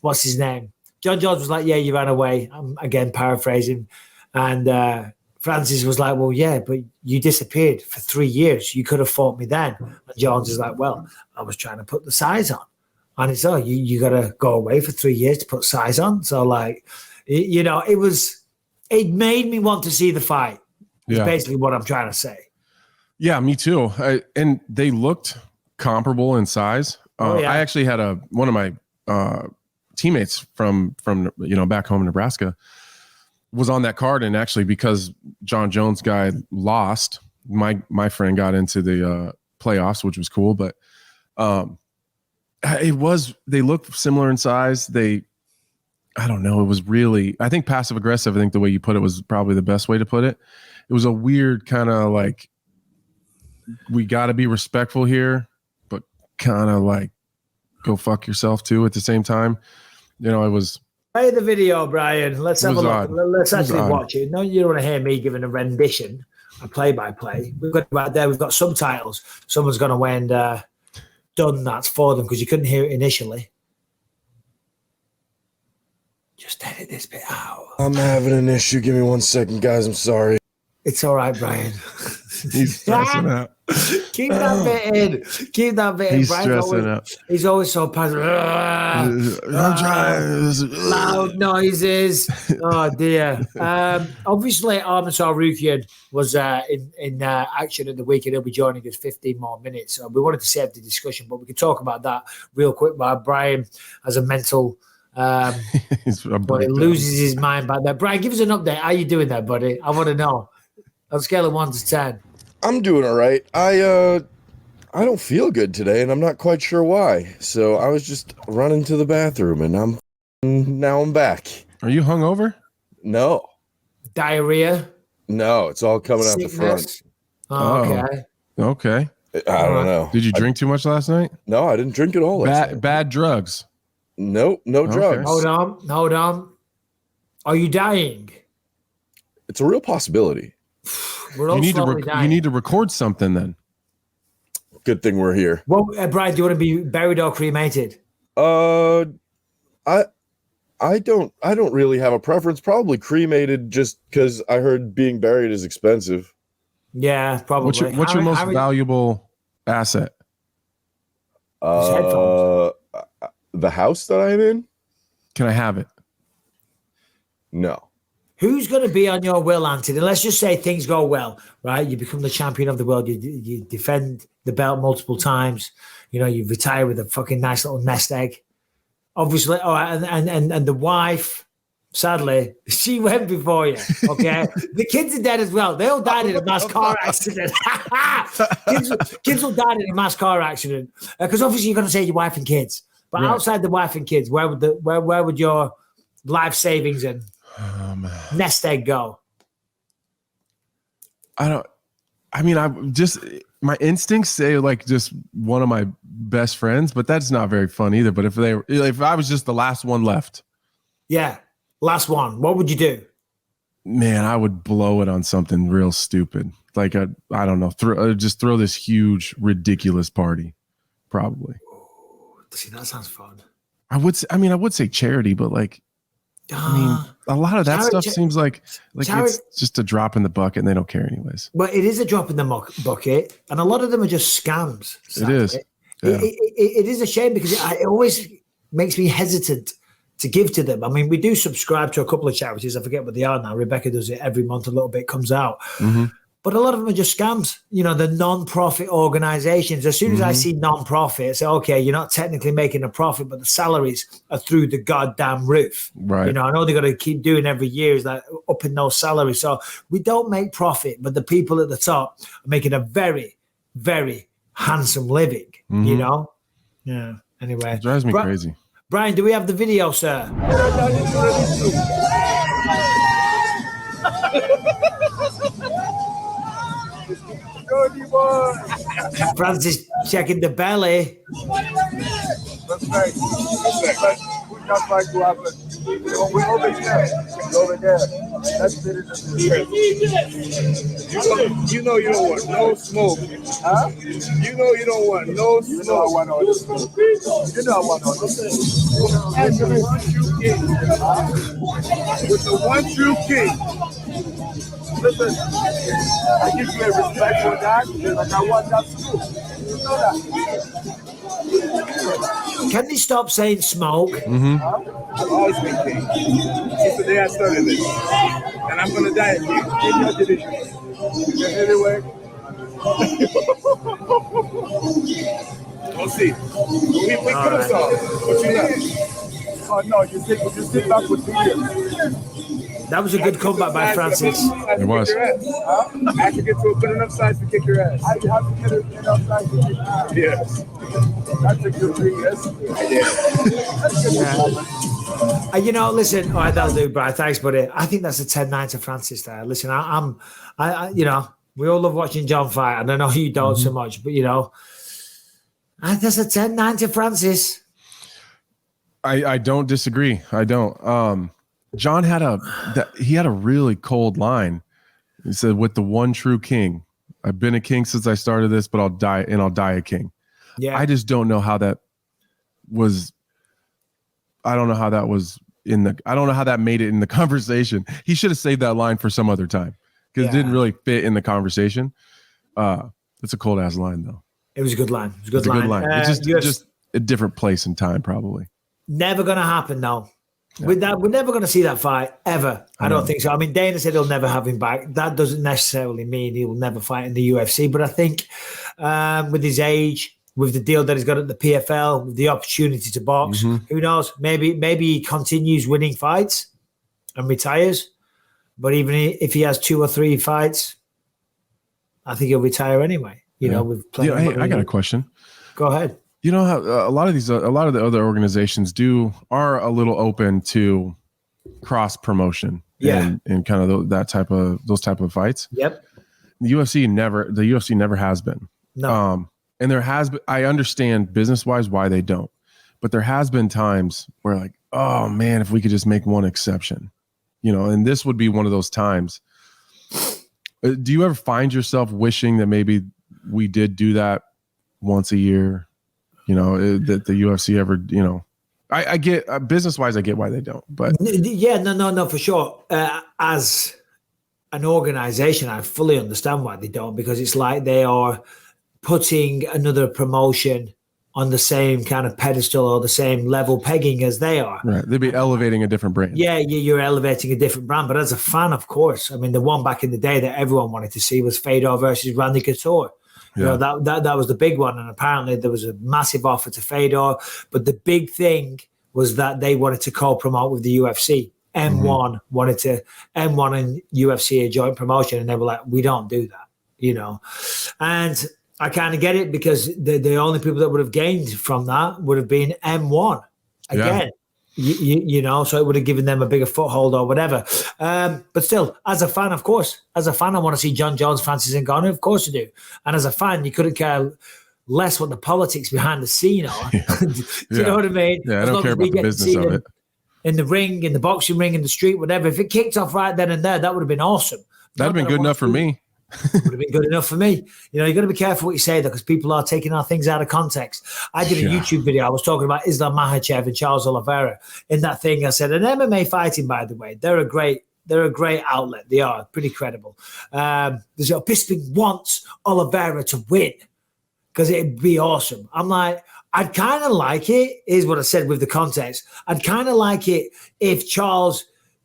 what's his name? John Jones was like, "Yeah, you ran away." I'm again paraphrasing. And Francis was like, "Well, yeah, but you disappeared for 3 years. You could have fought me then." And Jones is like, "Well, I was trying to put the size on." And it's, you got to go away for 3 years to put size on. So, like, it made me want to see the fight. Is basically what I'm trying to say. Yeah, me too. And they looked comparable in size. I actually had one of my teammates from back home in Nebraska was on that card, and actually because John Jones guy lost, my friend got into the playoffs, which was cool. But they looked similar in size. I don't know. It was really, I think passive aggressive. I think the way you put it was probably the best way to put it. It was a weird kind of like, we got to be respectful here, but kind of like go fuck yourself too at the same time. It was. Play the video, Brian. Let's have a look. Let's actually watch it. No, you don't want to hear me giving a rendition, a play-by-play. We've got right there. We've got subtitles. Someone's gone away and done that for them because you couldn't hear it initially. Just edit this bit out. I'm having an issue. Give me 1 second, guys. I'm sorry. It's all right, Brian. He's stressing out. Keep that bit in. Keep that bit in. He's Brian's stressing out. He's always so passive. I'm trying. Loud noises. Oh, dear. Obviously, Arman Tsarukyan was in action at the weekend. He'll be joining us 15 more minutes. So we wanted to save the discussion, but we can talk about that real quick. While Brian has a mental... but he loses his mind back there. Brian, give us an update. How you doing there, buddy? I want to know. On a scale of 1 to 10. I'm doing all right. I don't feel good today, and I'm not quite sure why. So I was just running to the bathroom, and now I'm back. Are you hungover? No. Diarrhea? No, it's all coming out the front. Oh, okay. Okay. I don't know. Did you drink too much last night? No, I didn't drink at all last night. Bad drugs? Nope, no drugs. Hold on. Are you dying? It's a real possibility. We're all slowly dying. You need to record something then. Good thing we're here. Well, Brian, do you want to be buried or cremated? I don't really have a preference. Probably cremated, just because I heard being buried is expensive. Yeah, probably. What's your most valuable asset? Headphones. The house that I'm in. Can I have it? No. Who's going to be on your will, Anthony? Let's just say things go well, right? You become the champion of the world. You defend the belt multiple times. You know, you retire with a fucking nice little nest egg. Obviously, and the wife, sadly, she went before you, okay? The kids are dead as well. They all died in a mass car accident. kids all died in a mass car accident. Because obviously you're going to say your wife and kids. But outside the wife and kids, where would your life savings and nest egg go? My instincts say like just one of my best friends, but that's not very fun either. But if I was just the last one left. Yeah. Last one. What would you do? Man, I would blow it on something real stupid. Like I don't know, throw this huge, ridiculous party. Probably. See, that sounds fun. I would say charity, but like, a lot of that stuff seems like it's just a drop in the bucket and they don't care anyways. But it is a drop in the bucket, and a lot of them are just scams. Sadly. It is. Yeah. It is a shame because it always makes me hesitant to give to them. I mean, we do subscribe to a couple of charities. I forget what they are now. Rebecca does it every month. A little bit comes out. Mm-hmm. But a lot of them are just scams. You know, the non-profit organizations. As soon as I see non-profit, I say, okay, you're not technically making a profit, but the salaries are through the goddamn roof. Right. You know, I know they got to keep doing every year is like upping those salaries. So we don't make profit, but the people at the top are making a very, very handsome living, you know? Yeah. Anyway. It drives me crazy. Brian, do we have the video, sir? Francis checking the belly. That's right. We're not going to happen. We're over here. Over there. That's it. You know you don't want no smoke. Huh? You know you don't want no smoke. You know I want all the smoke. You know I want all the smoke. And the one true king. With the one true king. Listen, I give you a respect for that, like I want that too. You know that. Can you stop saying smoke? I've always been king. Since the day I started this. And I'm going to die a king. In your division. Anyway. We'll see. We could have saw. But you left. Oh, no, you sit back with me. That was a good comeback by Francis. It was. I have to get to a good enough size to kick your ass. I have to get it enough size to kick your ass. Yes. That's a good thing, yes? That's good. Yeah. You know, listen, all right, that'll do, Brian. Thanks, buddy. I think that's a 10-9 to Francis there. Listen, I you know, we all love watching John fight. And I know you don't so much, but, you know, that's a 10-9 to Francis. I don't disagree. I don't. John had a really cold line. He said, with the one true king, I've been a king since I started this, but I'll die a king. Yeah. I just don't know how that was. I don't know how that was I don't know how that made it in the conversation. He should have saved that line for some other time because it didn't really fit in the conversation. It's a cold ass line though. It was a good line. It was a good line. It's just a different place and time probably. Never going to happen though. We're never going to see that fight ever. I don't think so. I mean, Dana said he'll never have him back. That doesn't necessarily mean he will never fight in the UFC. But I think with his age, with the deal that he's got at the PFL, with the opportunity to box, who knows? Maybe he continues winning fights and retires. But even if he has 2 or 3 fights, I think he'll retire anyway. You know, with plenty of money. I got a question. Go ahead. You know how a lot of the other organizations are a little open to cross promotion, and kind of those type of fights. Yep. The UFC never has been. No. And there has been. I understand business wise why they don't, but there has been times where like, oh man, if we could just make one exception, you know, and this would be one of those times. Do you ever find yourself wishing that maybe we did do that once a year? You know, that the UFC ever, you know, I get business wise, I get why they don't, but no, for sure. As an organization, I fully understand why they don't, because it's like they are putting another promotion on the same kind of pedestal or the same level pegging as they are. Right. They'd be elevating a different brand. Yeah, you're elevating a different brand. But as a fan, of course, I mean, the one back in the day that everyone wanted to see was Fedor versus Randy Couture. You know, that was the big one. And apparently there was a massive offer to Fedor. But the big thing was that they wanted to co-promote with the UFC. M1 wanted to, M1 and UFC a joint promotion. And they were like, we don't do that, you know. And I kind of get it, because the only people that would have gained from that would have been M1 again. You know, so it would have given them a bigger foothold or whatever. But still, as a fan, of course, I want to see John Jones, Francis Ngannou. Of course you do. And as a fan, you couldn't care less what the politics behind the scene are. Do you know what I mean? Yeah, I don't care about the business of it. In the ring, in the boxing ring, in the street, whatever. If it kicked off right then and there, that would have been awesome. That'd have been good enough for me. Would have been good enough for me. You know, you got to be careful what you say, though, because people are taking our things out of context. I did a YouTube video. I was talking about Islam Makhachev and Charles Oliveira. In that thing, I said, and MMA fighting, by the way, they're a great outlet. They are pretty credible. Bisping wants Oliveira to win because it'd be awesome. I'm like, I'd kind of like it. Here's what I said with the context. I'd kind of like it if Charles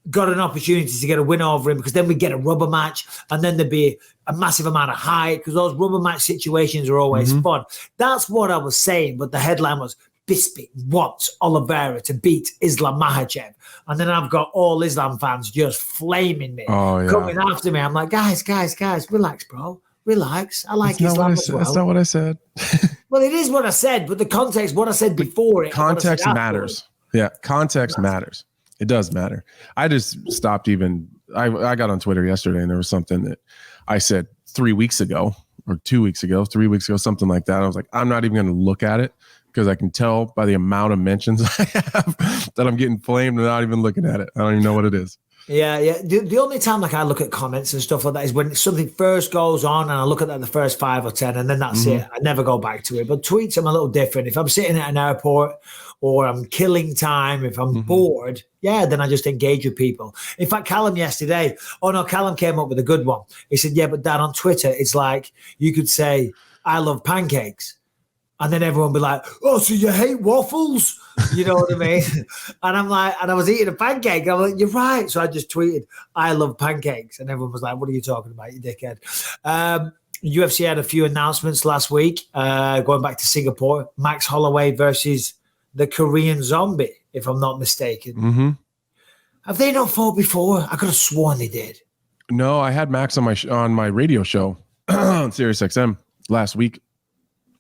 got an opportunity to get a win over him, because then we get a rubber match, and then there'd be a massive amount of hype, because those rubber match situations are always fun. That's what I was saying, but the headline was Bisping wants Oliveira to beat Islam Makhachev. And then I've got all Islam fans just flaming me, coming after me. I'm like, guys, relax, bro. Relax. I like Islam as well. That's not what I said. Well, it is what I said, but the context, what I said before it. Context matters. Yeah, context matters. It does matter. I just stopped even. I got on Twitter yesterday, and there was something that I said 3 weeks ago or 2 weeks ago, 3 weeks ago, something like that. I was like, I'm not even going to look at it, because I can tell by the amount of mentions I have that I'm getting flamed and not even looking at it. I don't even know what it is. Yeah. The only time I look at comments and stuff like that is when something first goes on, and I look at that the first 5 or 10, and then that's it. I never go back to it. But tweets, I'm a little different. If I'm sitting at an airport or I'm killing time, if I'm bored, then I just engage with people. In fact, Callum yesterday, Callum came up with a good one. He said, yeah, but Dad, on Twitter, it's like you could say, I love pancakes. And then everyone be like, oh, so you hate waffles? You know what I mean? And I'm like, and I was eating a pancake. I'm like, you're right. So I just tweeted, I love pancakes. And everyone was like, what are you talking about, you dickhead? UFC had a few announcements last week, going back to Singapore. Max Holloway versus the Korean Zombie, if I'm not mistaken. Have they not fought before? I could have sworn they did. No, I had Max on my radio show on Sirius XM last week.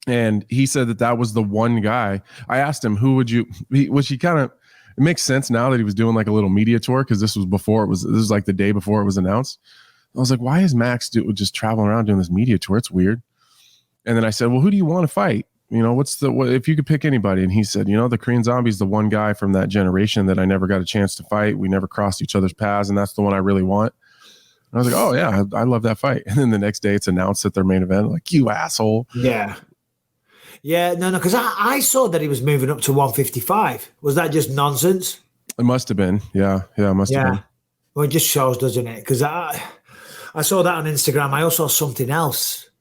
And he said that was the one guy. I asked him, who would you, it makes sense now that he was doing like a little media tour, because this was like the day before it was announced. I was like, why is Max just traveling around doing this media tour? It's weird. And then I said, well, who do you want to fight? You know, if you could pick anybody? And he said, you know, the Korean Zombie is the one guy from that generation that I never got a chance to fight. We never crossed each other's paths, and that's the one I really want. And I was like, oh yeah, I love that fight. And then the next day it's announced at their main event. Like, you asshole. Yeah, no, because I saw that he was moving up to 155. Was that just nonsense? It must have been. Yeah, it must have been. Well, it just shows, doesn't it? Because I saw that on Instagram. I also saw something else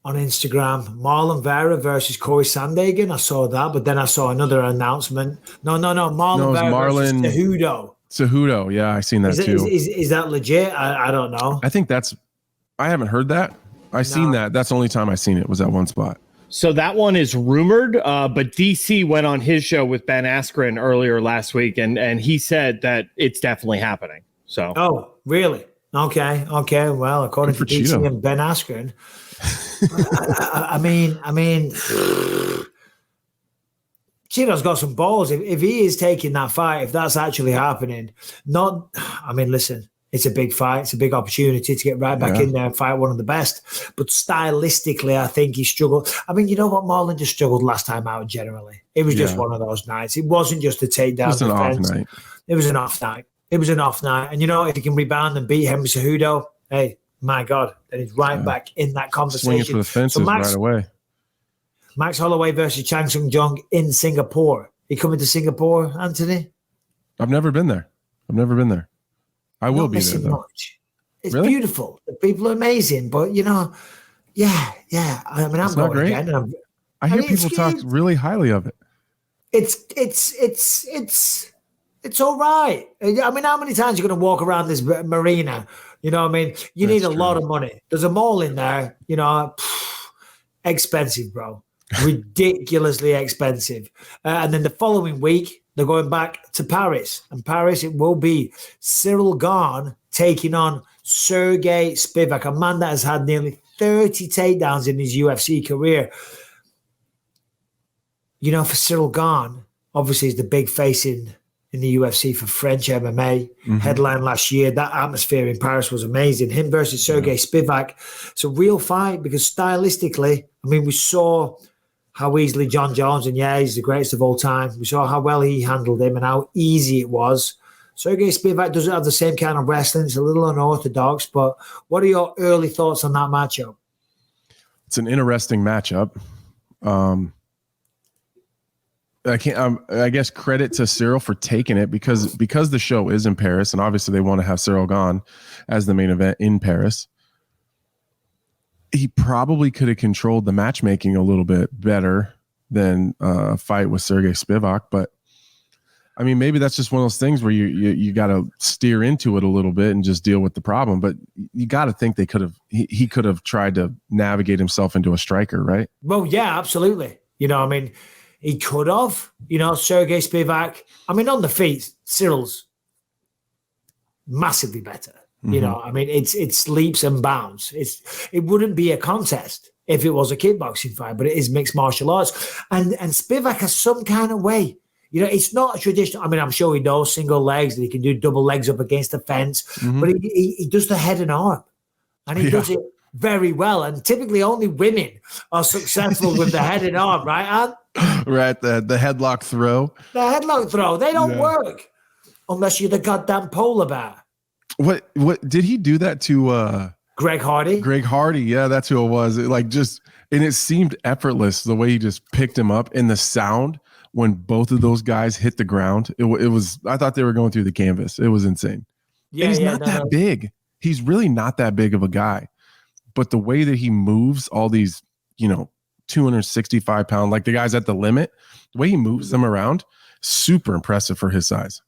on Instagram. Marlon Vera versus Corey Sandhagen. I saw that, but then I saw another announcement. No. Marlon Vera versus Cejudo. Cejudo, yeah, I seen that too. Is that legit? I don't know. I think I haven't heard that. Seen that. That's the only time I seen it, was at one spot. So that one is rumored, but DC went on his show with Ben Askren earlier last week, and he said that it's definitely happening. So. Oh, really? Okay. Well, according to DC and Ben Askren, I mean, Cheeto's got some balls. If he is taking that fight, if that's actually happening, listen. It's a big fight. It's a big opportunity to get right back in there and fight one of the best. But stylistically, I think he struggled. I mean, you know what? Marlon just struggled last time out generally. It was just one of those nights. It wasn't just a takedown. It was an off night. It was an off night. And you know, if he can rebound and beat Henry Cejudo, hey, my God, then he's right back in that conversation. Swinging for the fences right away. Max Holloway versus Chang Sung Jung in Singapore. You coming to Singapore, Anthony? I've never been there. I will be there, though. Much. It's beautiful. The people are amazing, but you know, I mean, I'm going again. I hear people talk really highly of it. It's all right. I mean, how many times are you going to walk around this marina? You know what I mean? You need a lot of money. There's a mall in there, you know, expensive, bro. Ridiculously expensive. And then the following week, they're going back to Paris. And Paris, it will be Cyril Gane taking on Sergey Spivak, a man that has had nearly 30 takedowns in his UFC career. You know, for Cyril Gane, obviously he's the big face in the UFC for French MMA. Headline last year. That atmosphere in Paris was amazing. Him versus Sergey Spivak. It's a real fight because stylistically, I mean, we saw how easily John Jones, and he's the greatest of all time. We saw how well he handled him and how easy it was. Sergey Spivak doesn't have the same kind of wrestling. It's a little unorthodox, but what are your early thoughts on that matchup? It's an interesting matchup. I guess credit to Cyril for taking it because the show is in Paris, and obviously they want to have Cyril Gane as the main event in Paris. He probably could have controlled the matchmaking a little bit better than a fight with Sergey Spivak, but I mean, maybe that's just one of those things where you got to steer into it a little bit and just deal with the problem. But you got to think he could have tried to navigate himself into a striker, right? Well, yeah, absolutely. You know, I mean, he could have, you know, Sergey Spivak. I mean, on the feet, Cyril's massively better. You know, I mean, it's leaps and bounds. It wouldn't be a contest if it was a kickboxing fight, but it is mixed martial arts. And Spivak has some kind of way. You know, it's not a traditional. I mean, I'm sure he knows single legs and he can do double legs up against the fence, but he does the head and arm, and he does it very well. And typically, only women are successful with the head and arm, right, Ann? Right, the headlock throw. The headlock throw. They don't work unless you're the goddamn polar bear. What did he do that to Greg Hardy? Greg Hardy, yeah, that's who it was. And it seemed effortless the way he just picked him up, and the sound when both of those guys hit the ground. It was. I thought they were going through the canvas. It was insane. Yeah, and he's not that big. He's really not that big of a guy, but the way that he moves all these, 265 pound, like the guys at the limit, the way he moves them around, super impressive for his size.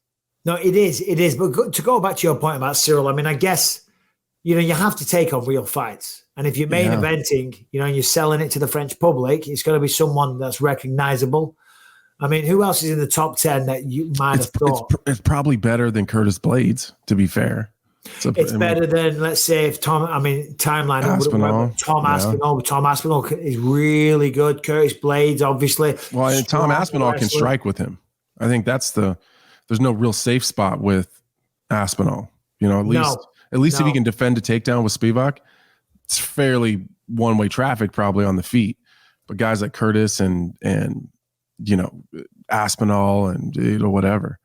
No, it is. It is. But to go back to your point about Cyril, I mean, I guess, you have to take on real fights. And if you're main eventing, and you're selling it to the French public, it's got to be someone that's recognizable. I mean, who else is in the top 10 that you might have thought? It's probably better than Curtis Blades, to be fair. It's better than, let's say, if timeline. Aspinall. Tom Aspinall. Tom Aspinall is really good. Curtis Blades, obviously. Well, and Tom Aspinall can strike with him. I think there's no real safe spot with Aspinall. At least if he can defend a takedown with Spivak, it's fairly one-way traffic probably on the feet. But guys like Curtis and Aspinall and whatever.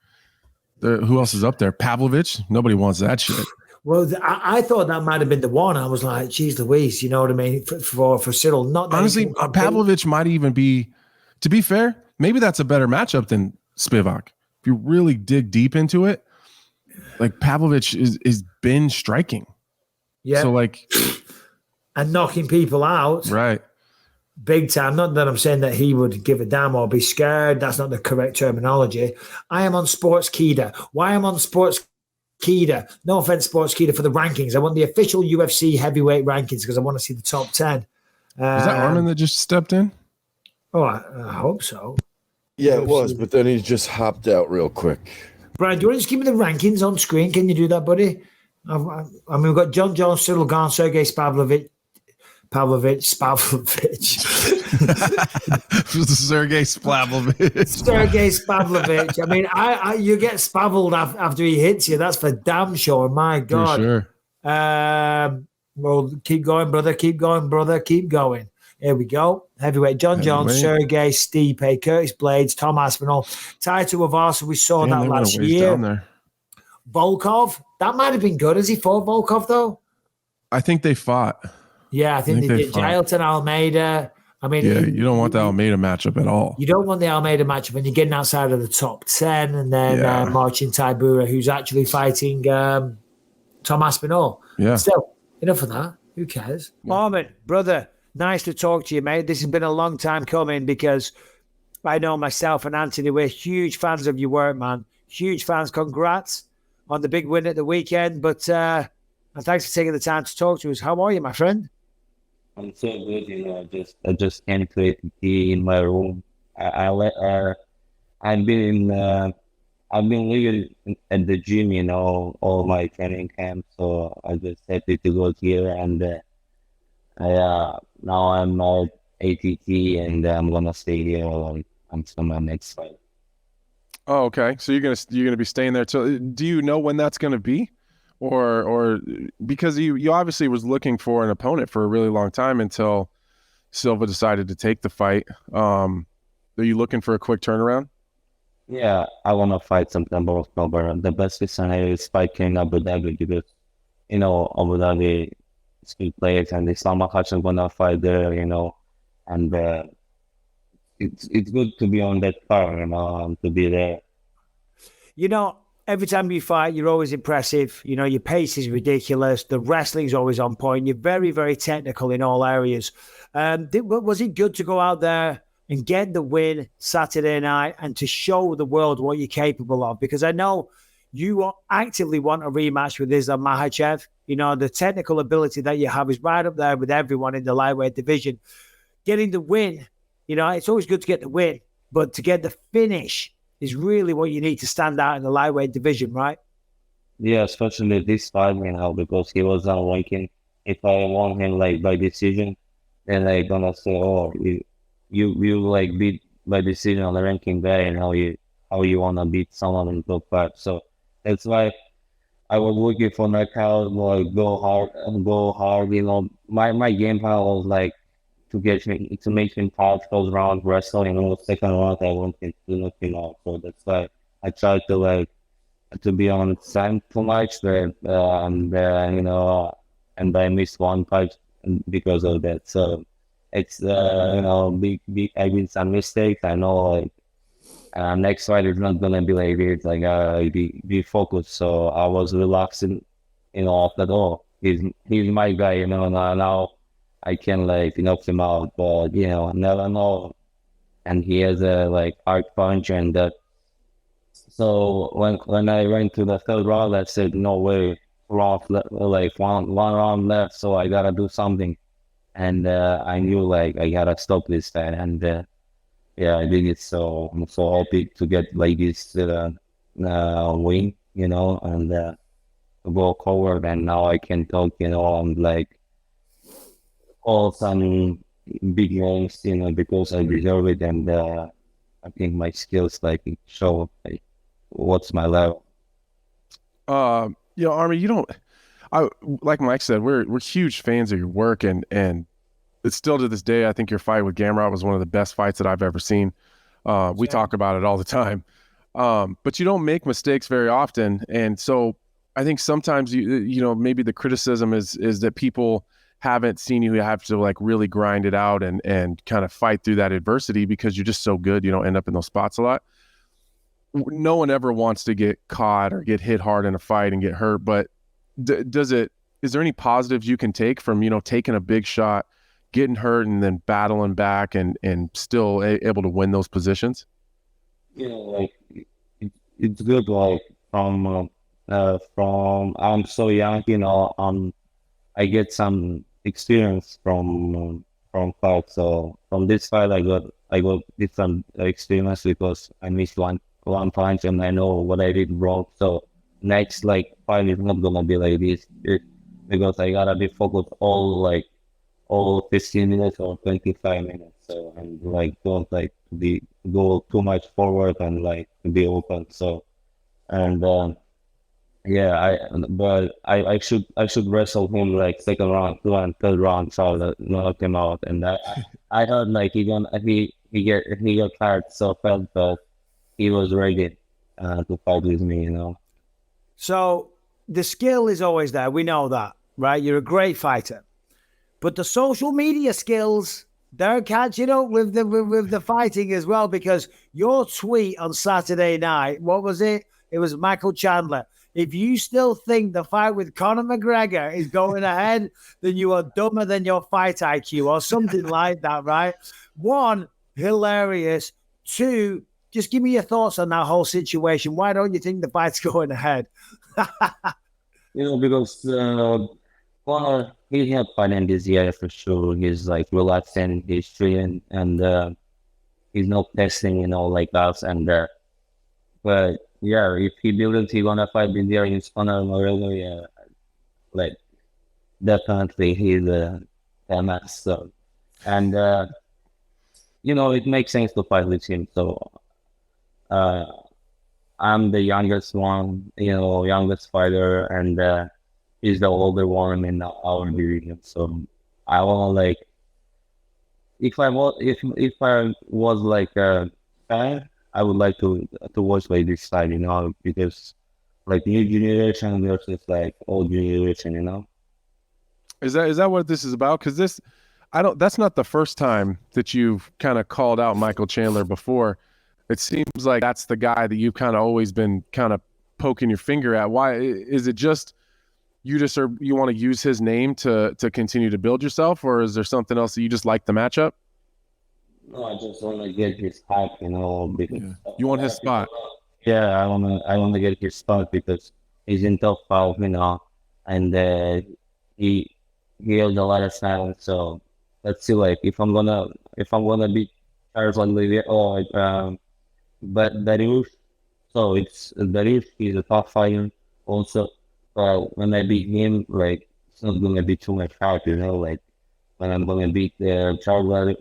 Who else is up there? Pavlovich? Nobody wants that shit. Well, I thought that might have been the one. I was like, geez Louise, you know what I mean? For Cyril. Not honestly, Pavlovich might even be, to be fair, maybe that's a better matchup than Spivak. If you really dig deep into it, like Pavlovich is been striking. Yeah. So and knocking people out. Right. Big time. Not that I'm saying that he would give a damn or be scared. That's not the correct terminology. I am on Sportskeeda. Why am I on Sportskeeda? No offense, Sportskeeda, for the rankings. I want the official UFC heavyweight rankings because I want to see the top 10. Is that Arman that just stepped in? Oh, I hope so. Yeah, it was, but then he just hopped out real quick. Brian, do you want to just give me the rankings on screen? Can you do that, buddy? I mean, we've got John Jones, Cyril Gane, Sergey Spavlovich. Sergey Spavlovich. Sergey Spavlovich. I mean, you get spavelled after he hits you. That's for damn sure. My God. For sure. Well, keep going, brother. Keep going, brother. Keep going. Here we go. Heavyweight. John Jones, Sergey, Stipe, Curtis Blades, Tom Aspinall, Taito Avasa. We saw that last year. Volkov. That might have been good. Has he fought Volkov, though? I think they fought. Yeah, I think they did. Jailton, Almeida. I mean, you don't want the Almeida matchup at all. You don't want the Almeida matchup when you're getting outside of the top 10 and then Marcin Tybura, who's actually fighting Tom Aspinall. Yeah. Still, enough of that. Who cares? Arman, brother, Nice to talk to you, mate. This has been a long time coming because I know myself and Anthony, we're huge fans of your work, man. Huge fans. Congrats on the big win at the weekend. But and thanks for taking the time to talk to us. How are you, my friend? I'm so good, I just came to be in my room. I've been living at the gym, all my training camps. So I just happy to go here, and now I'm at ATT, and I'm gonna stay here until my next fight. Oh, okay. So you're gonna be staying there till. Do you know when that's gonna be, or because you obviously was looking for an opponent for a really long time until Silva decided to take the fight. Are you looking for a quick turnaround? Yeah, I wanna fight September, October. The best case scenario is fight in Abu Dhabi because Abu Dhabi is good players, and Islam Makhachev gonna fight there, and it's good to be on that card, to be there. Every time you fight, you're always impressive. Your pace is ridiculous. The wrestling's always on point. You're very, very technical in all areas. Was it good to go out there and get the win Saturday night and to show the world what you're capable of? Because I know you actively want a rematch with Islam Makhachev. The technical ability that you have is right up there with everyone in the lightweight division. Getting the win, it's always good to get the win, but to get the finish is really what you need to stand out in the lightweight division, right? Yeah, especially this fight, because he was ranking. If I won him by decision, then they gonna say, "Oh, you beat by decision on the ranking guy, and how you wanna beat someone in top 5." So that's why I was looking for knockout, go hard. My game plan was to make him fight first round, wrestle, second round I wanted to knock him out. So that's why I tried to be on time too much, and I missed one fight because of that. So it's big. I made some mistakes. I know next fight is not gonna be like this. Be focused. So I was relaxing, after all. He's my guy, now I can knock him out, but never know. And he has a hard punch, and that. So when I went to the third round, I said no way, one round left, so I gotta do something. And I knew I gotta stop this guy, and I did it. So I'm so happy to get this win, and go forward. And now I can talk, on all some big names, because I deserve it, and I think my skills show what's my level. Arman, like Mike said, we're huge fans of your work, and it's still to this day, I think your fight with Gamrot was one of the best fights that I've ever seen. We talk about it all the time, but you don't make mistakes very often, and so I think sometimes maybe the criticism is that people haven't seen you have to really grind it out and kind of fight through that adversity because you're just so good. You don't end up in those spots a lot. No one ever wants to get caught or get hit hard in a fight and get hurt, but is there any positives you can take from, taking a big shot, getting hurt, and then battling back and still able to win those positions? It's good, from I'm so young, I get some experience from fight. So from this fight, I got different experience because I missed one punch and I know what I did wrong. So next fight is not gonna be like this because I gotta be focused all 15 minutes or 25 minutes. So and don't go too much forward and be open. So and I should wrestle him second round, 2 and third round, so knock him out. And I heard he got tired, so felt that he was ready to fight with me, So the skill is always there. We know that, right? You're a great fighter, but the social media skills, they're catching up with the fighting as well. Because your tweet on Saturday night, what was it? It was Michael Chandler. If you still think the fight with Conor McGregor is going ahead, then you are dumber than your fight IQ or something like that, right? One, hilarious. Two, just give me your thoughts on that whole situation. Why don't you think the fight's going ahead? Because Conor, he had fun in this year for sure. He's like relaxing, he's training, and he's not testing, like us. But yeah, if he believes he's gonna fight this year in Conor McGregor, yeah, like definitely he's a MS. So, and it makes sense to fight with him. So, I'm the youngest one, youngest fighter, and he's the older one in our division. So I want to if I was like a fan, I would like to watch like this side, because like new generation versus like old generation, Is that what this is about? Because that's not the first time that you've kind of called out Michael Chandler before. It seems like that's the guy that you've kind of always been kind of poking your finger at. Why is it just you want to use his name to continue to build yourself, or is there something else that you just like the matchup? No, I just want to get his spot, because you want his spot. Yeah, I want to get his spot because he's in top 5, and he has a lot of talent. So let's see, like if I'm gonna beat Charles Oliveira but Dariush, so it's Dariush. He's a top fighter also. But when I beat him, like it's not gonna be too much hard, like when I'm gonna beat Charles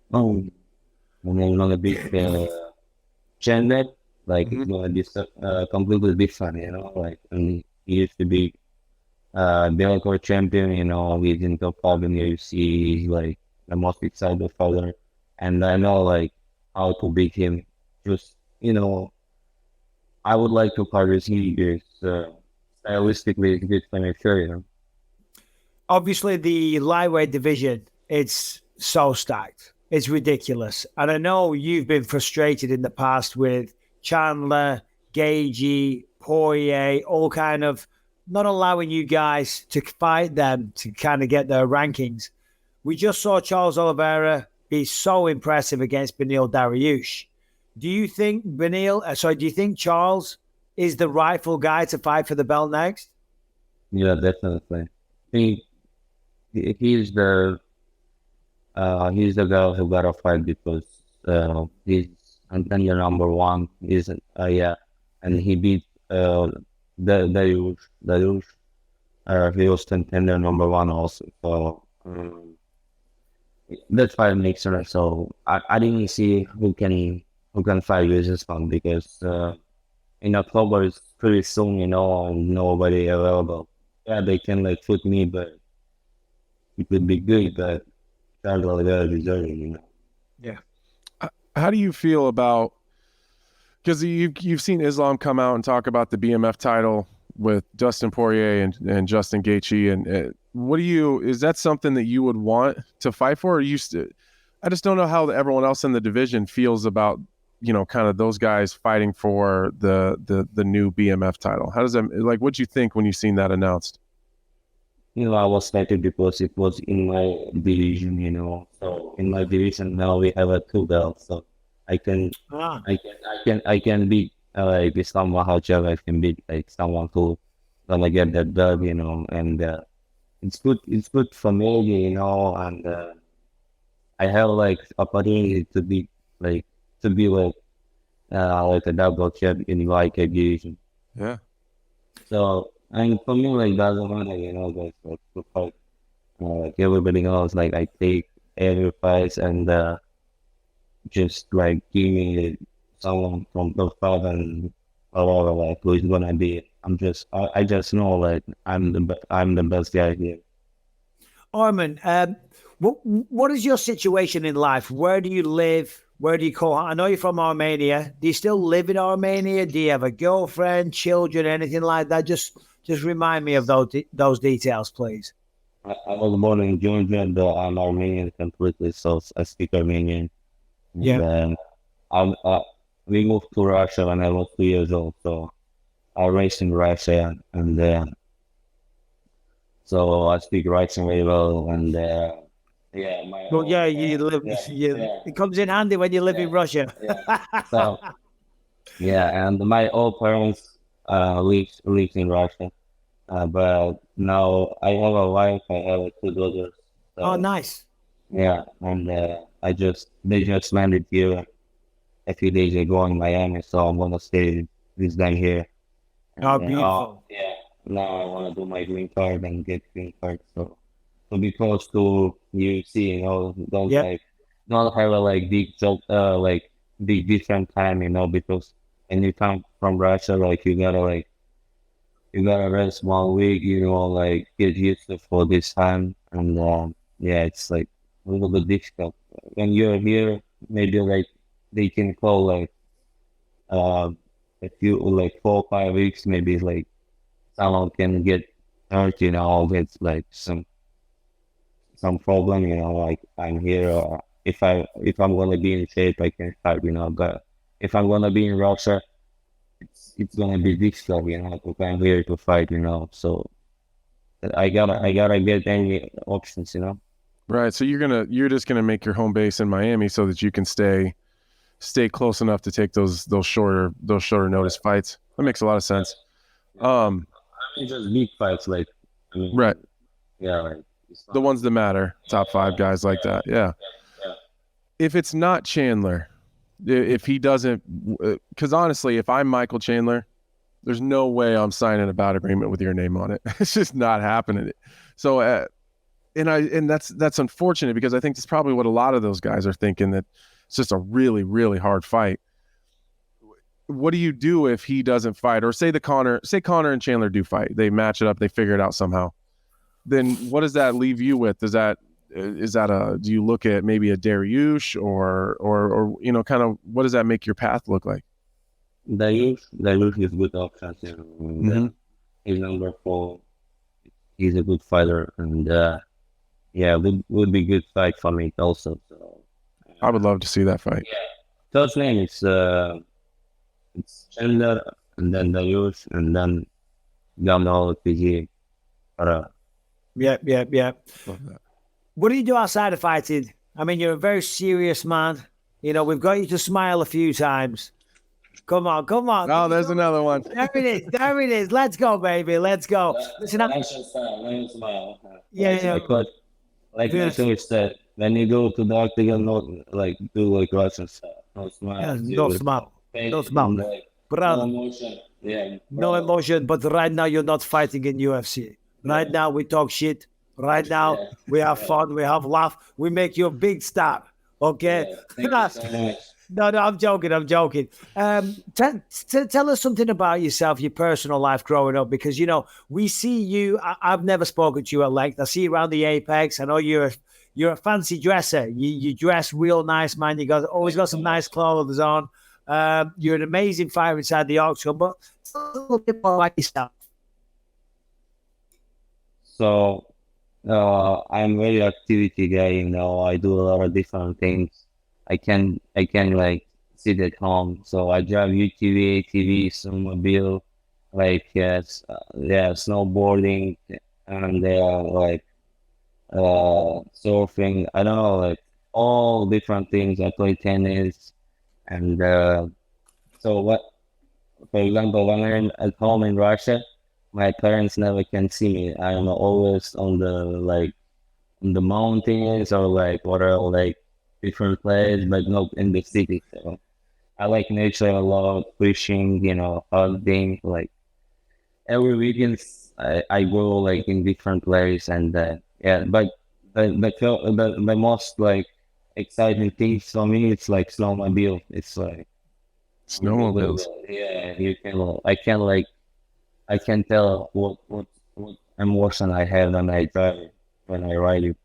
when I'm gonna beat Chandler, like it's gonna be completely different, like and he used to be Bellator champion, he's in top 5 in the UFC, he's like the most excited fighter, and I know like how to beat him. Just I would like to fight with him because stylistically it's good for me, sure. Obviously, the lightweight division, it's so stacked. It's ridiculous. And I know you've been frustrated in the past with Chandler, Gagey, Poirier, all kind of not allowing you guys to fight them to kind of get their rankings. We just saw Charles Oliveira be so impressive against Beneil Dariush. Do you think Charles is the rightful guy to fight for the belt next? Yeah, definitely. He's the guy who got to fight because he's contender number 1. He's and he beat Dariush. He was contender number 1 also. So that fight makes sense. So I didn't see who can fight with this one because in October it's pretty soon, nobody available. Yeah, they can like shoot me, but it would be good, but Charles Oliveira deserves it, Yeah. How do you feel about, because you've seen Islam come out and talk about the BMF title with Dustin Poirier and Justin Gaethje, and is that something that you would want to fight for? Or I just don't know how everyone else in the division feels about kind of those guys fighting for the new BMF title. How does that, like, what'd you think when you seen that announced? I was excited because it was in my division, So in my division now we have 2 belts, so I can beat like someone Haucher, I can beat like someone who gonna get that belt, and it's good for me, and I have like opportunity to be like a double champion in like a division. Yeah. So and for me, like doesn't matter, guys, like to fight. Like everybody else, like I take every fight and just like give me someone from the top and whatever, like who's gonna be. I just know like I'm the best guy here. Arman, what is your situation in life? Where do you live? Where do you call? I know you're from Armenia. Do you still live in Armenia? Do you have a girlfriend, children, anything like that? Just remind me of those details, please. I was born in Georgia, but I'm Armenian completely, so I speak Armenian. Yeah. And we moved to Russia when I was 2 years old. So I raised in Russia, and so I speak Russian very well. And yeah, my Well, yeah, yeah. it comes in handy when you live in Russia. So yeah, and my old parents live in Russia, but now I have a wife. I have 2 daughters. So, Oh, nice. yeah, and they just landed here a few days ago in Miami, so I'm gonna stay with them here. Oh, And, beautiful. yeah. Now I wanna do my green card and get green card, so to be close to UFC, don't Yep. don't have a big job, big different time, because when you come from Russia, you gotta rest 1 week, get used to for this time, and yeah, it's a little bit difficult. When you're here, maybe they can call a few 4 or 5 weeks, maybe someone can get hurt, get some problem, I'm here, or if I'm gonna be in shape, I can fight, but if I'm gonna be in Russia, it's gonna be difficult, if I'm here to fight, so I gotta get any options, Right. So you're just gonna make your home base in Miami so that you can stay close enough to take those shorter notice fights. That makes a lot of sense. Just big fights, Right. yeah, it's The ones that matter, top 5 guys like that. Yeah. If it's not Chandler, if he doesn't, because honestly, if I'm Michael Chandler, there's no way I'm signing a bout agreement with your name on it. It's just not happening. So, and that's unfortunate, because I think that's probably what a lot of those guys are thinking, that it's just a really, really hard fight. What do you do if he doesn't fight? Or say Conor and Chandler do fight, they match it up, they figure it out somehow. Then what does that leave you with? Do you look at maybe a Dariush or kind of, what does that make your path look like? Dariush is good option. Mm-hmm. He's number 4. He's a good fighter, and yeah, would be good fight for me also. So I would love to see that fight. yeah, third name it's Chandler, and then Dariush, and then Jamahal, PG. Yep. Love that. What do you do outside of fighting? I mean, you're a very serious man. We've got you to smile a few times. Come on. Oh, there's another one. There it is. Let's go, baby. Let's go. Listen, Smile. Yeah. Like I said, when you go to the octagon, not do Russian style. No smile. Yeah, no smile. No smile. Brother, No emotion. Yeah. no emotion. But right now, you're not fighting in UFC. Right now, we talk shit. Right now, we have fun. We have laugh. We make you a big star. Okay? Thank you so much. No, I'm joking. Tell us something about yourself, your personal life growing up, because we see you. I've never spoken to you at length. I see you around the Apex. I know you're a fancy dresser. You dress real nice, man. Always got some nice clothes on. You're an amazing fighter inside the octagon. But tell us a little bit more about yourself. So I'm very activity guy. I do a lot of different things. I can sit at home. So I drive UTV, ATV, snowmobile, snowboarding, and surfing. I don't know, all different things. I play tennis, and for example, when I'm at home in Russia, my parents never can see me. I'm always on the mountains or whatever, different place, but not in the city. So I like nature a lot, fishing, hunting. Every weekend I go in different place, and But the most exciting thing for me, it's snowmobile. It's Snowmobiles. Yeah, I can tell what emotion I have when I drive it, when I ride it.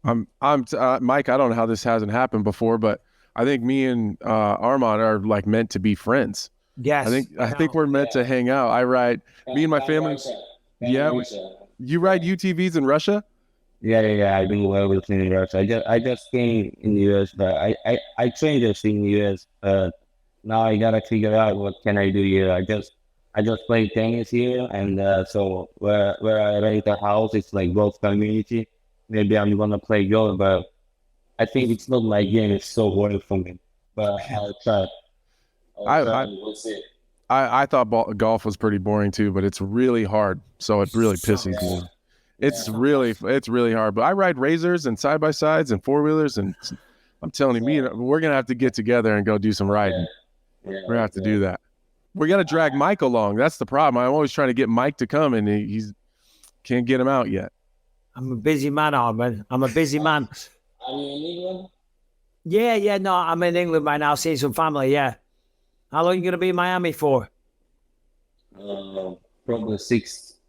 Mike, I don't know how this hasn't happened before, but I think me and Arman are meant to be friends. Yes. I think we're meant to hang out. Me and my family. Yeah. You ride UTVs in Russia? Yeah, I do everything in Russia. I just came in the US, but I trained just in the US. now I gotta figure out what can I do here. I just play tennis here, and so where I rent a house, it's like golf community. Maybe I'm gonna play golf, but I think it's not my game. It's so boring for me. But I'll try. We'll see. I thought golf was pretty boring too, but it's really hard. So it really pisses me. It's really hard. But I ride razors and side by sides and 4-wheelers, and I'm telling you, we're gonna have to get together and go do some riding. We're gonna have to do that. We're gonna drag Mike along. That's the problem. I'm always trying to get Mike to come, and he's can't get him out yet. I'm a busy man, Arman. I'm a busy man. Are you in England? Yeah. No, I'm in England right now, seeing some family. Yeah. How long are you gonna be in Miami for? Probably six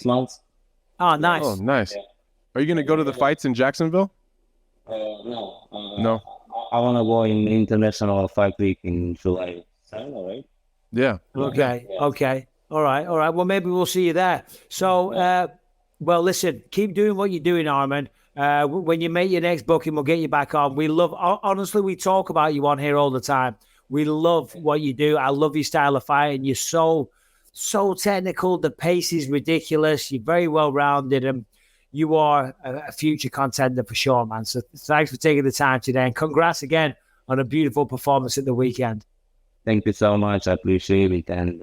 months. Oh, nice. Oh, nice. Are you gonna go to the fights in Jacksonville? No. No. I want to go in international fight week in July. Right? Yeah. Okay. All right. Well, maybe we'll see you there. So, well, listen, keep doing what you're doing, Arman. When you make your next booking, we'll get you back on. Honestly, we talk about you on here all the time. We love what you do. I love your style of fighting. You're so technical. The pace is ridiculous. You're very well-rounded, and you are a future contender for sure, man. So thanks for taking the time today, and congrats again on a beautiful performance at the weekend. Thank you so much. I appreciate it, and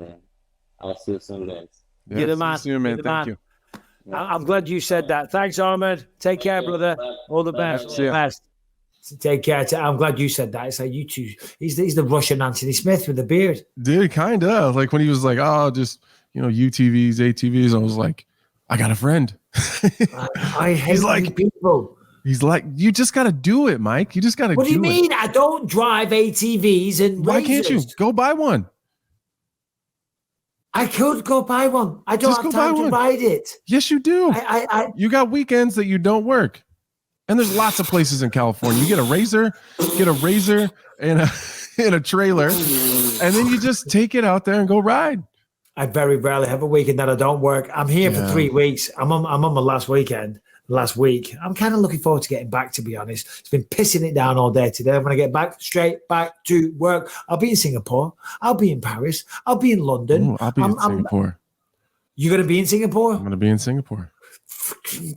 I'll see you soon, guys. Yeah, You're the man. See you, man. Thank you. I'm glad you said that. Thanks, Arman. Take care, brother. All the best. See ya. Best. Take care. I'm glad you said that. It's like you two. He's the Russian Anthony Smith with the beard. Dude, kind of. Like when he was like, oh, just, UTVs, ATVs. I was like, I got a friend. I hate people. He's like, you just got to do it, Mike. You just got to do it. What do you mean? I don't drive ATVs and Why razors. can't you go buy one? I could go buy one. I don't have time to ride it. Yes, you do. You got weekends that you don't work. And there's lots of places in California. You get a razor and a trailer, and then you just take it out there and go ride. I very rarely have a weekend that I don't work. I'm here for 3 weeks. I'm on my last week. I'm kind of looking forward to getting back, to be honest. It's been pissing it down all day today. I'm going to get back straight back to work. I'll be in Singapore. I'll be in Paris. I'll be in London. Ooh, I'll be in Singapore. You're going to be in Singapore? I'm going to be in Singapore.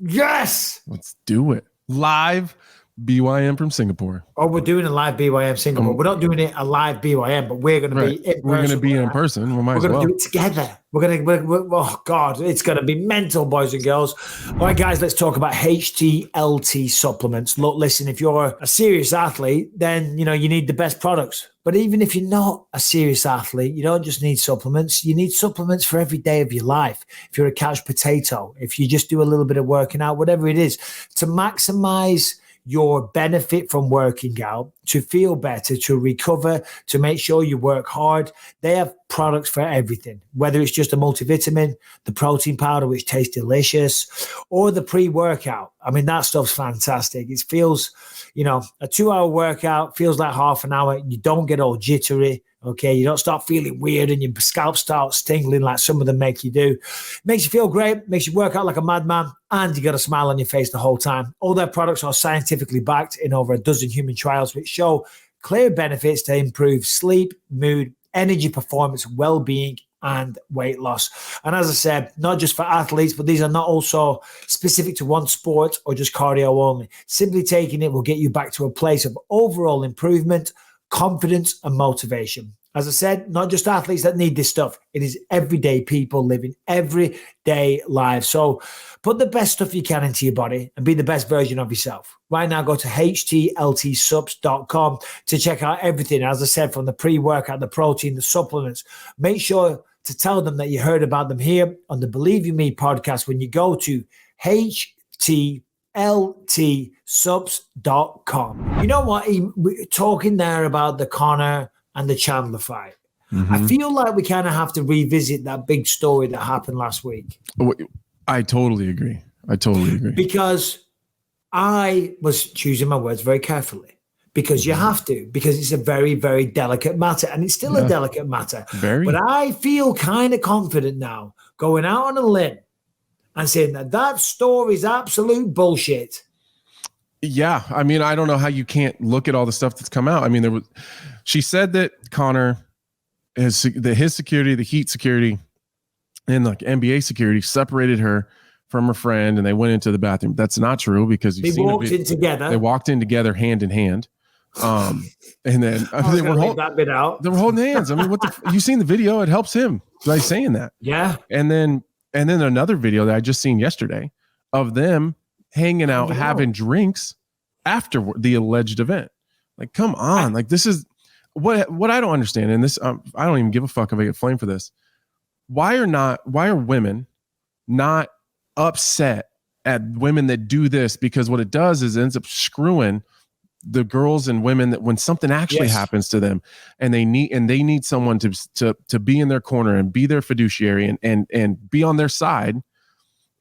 Yes. Let's do it. Live BYM from Singapore. Oh, we're doing a live BYM Singapore. We're not doing it a live BYM, but we're going to be in person. We're going to be in person. We're going to do it together. Oh God, it's going to be mental, boys and girls. All right, guys, let's talk about HTLT supplements. Look, listen, if you're a serious athlete, then, you need the best products. But even if you're not a serious athlete, you don't just need supplements. You need supplements for every day of your life. If you're a couch potato, if you just do a little bit of working out, whatever it is, to maximize your benefit from working out, to feel better, to recover, to make sure you work hard. They have products for everything, whether it's just a multivitamin, the protein powder, which tastes delicious, or the pre-workout. I mean, that stuff's fantastic. It feels, a 2-hour workout feels like half an hour. You don't get all jittery. Okay, you don't start feeling weird and your scalp starts tingling like some of them make you do. Makes you feel great, makes you work out like a madman, and you got a smile on your face the whole time. All their products are scientifically backed in over a dozen human trials, which show clear benefits to improve sleep, mood, energy performance, well-being, and weight loss. And as I said, not just for athletes, but these are not also specific to one sport or just cardio only. Simply taking it will get you back to a place of overall improvement, confidence, and motivation. As I said, not just athletes that need this stuff. It is everyday people living everyday lives. So put the best stuff you can into your body and be the best version of yourself. Right now, go to htltsubs.com to check out everything. As I said, from the pre-workout, the protein, the supplements. Make sure to tell them that you heard about them here on the Believe You Me podcast when you go to htltsubs.com. You know what? We're talking there about the Conor and the Chandler fight. Mm-hmm. I feel like we kind of have to revisit that big story that happened last week. I totally agree. Because I was choosing my words very carefully. Because you have to, because it's a very, very delicate matter. And it's still a delicate matter. But I feel kind of confident now going out on a limb and saying that story is absolute bullshit. Yeah, I mean, I don't know how you can't look at all the stuff that's come out. I mean, she said that Conor his security, the Heat security, and like NBA security separated her from her friend, and they went into the bathroom. That's not true because they walked in together. They walked in together, hand in hand. And then they were holding hands. I mean, you seen the video? It helps him by saying that. Yeah. And then another video that I just seen yesterday of them hanging out, having drinks after the alleged event. Like, come on. Like, this is what I don't understand. And this, I don't even give a fuck if I get flamed for this. Why are women not upset at women that do this? Because what it does is it ends up screwing the girls and women that when something actually happens to them and they need someone to be in their corner and be their fiduciary and be on their side.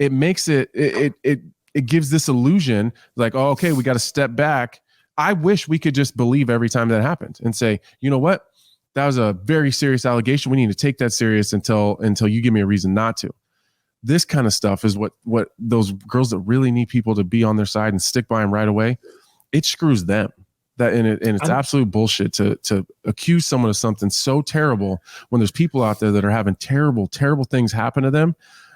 It makes it gives this illusion like, oh, okay, we got to step back. I wish we could just believe every time that happens and say, you know what? That was a very serious allegation. We need to take that serious until you give me a reason not to. This kind of stuff is what those girls that really need people to be on their side and stick by them right away. It screws them. And it's absolute bullshit to accuse someone of something so terrible when there's people out there that are having terrible, terrible things happen to them,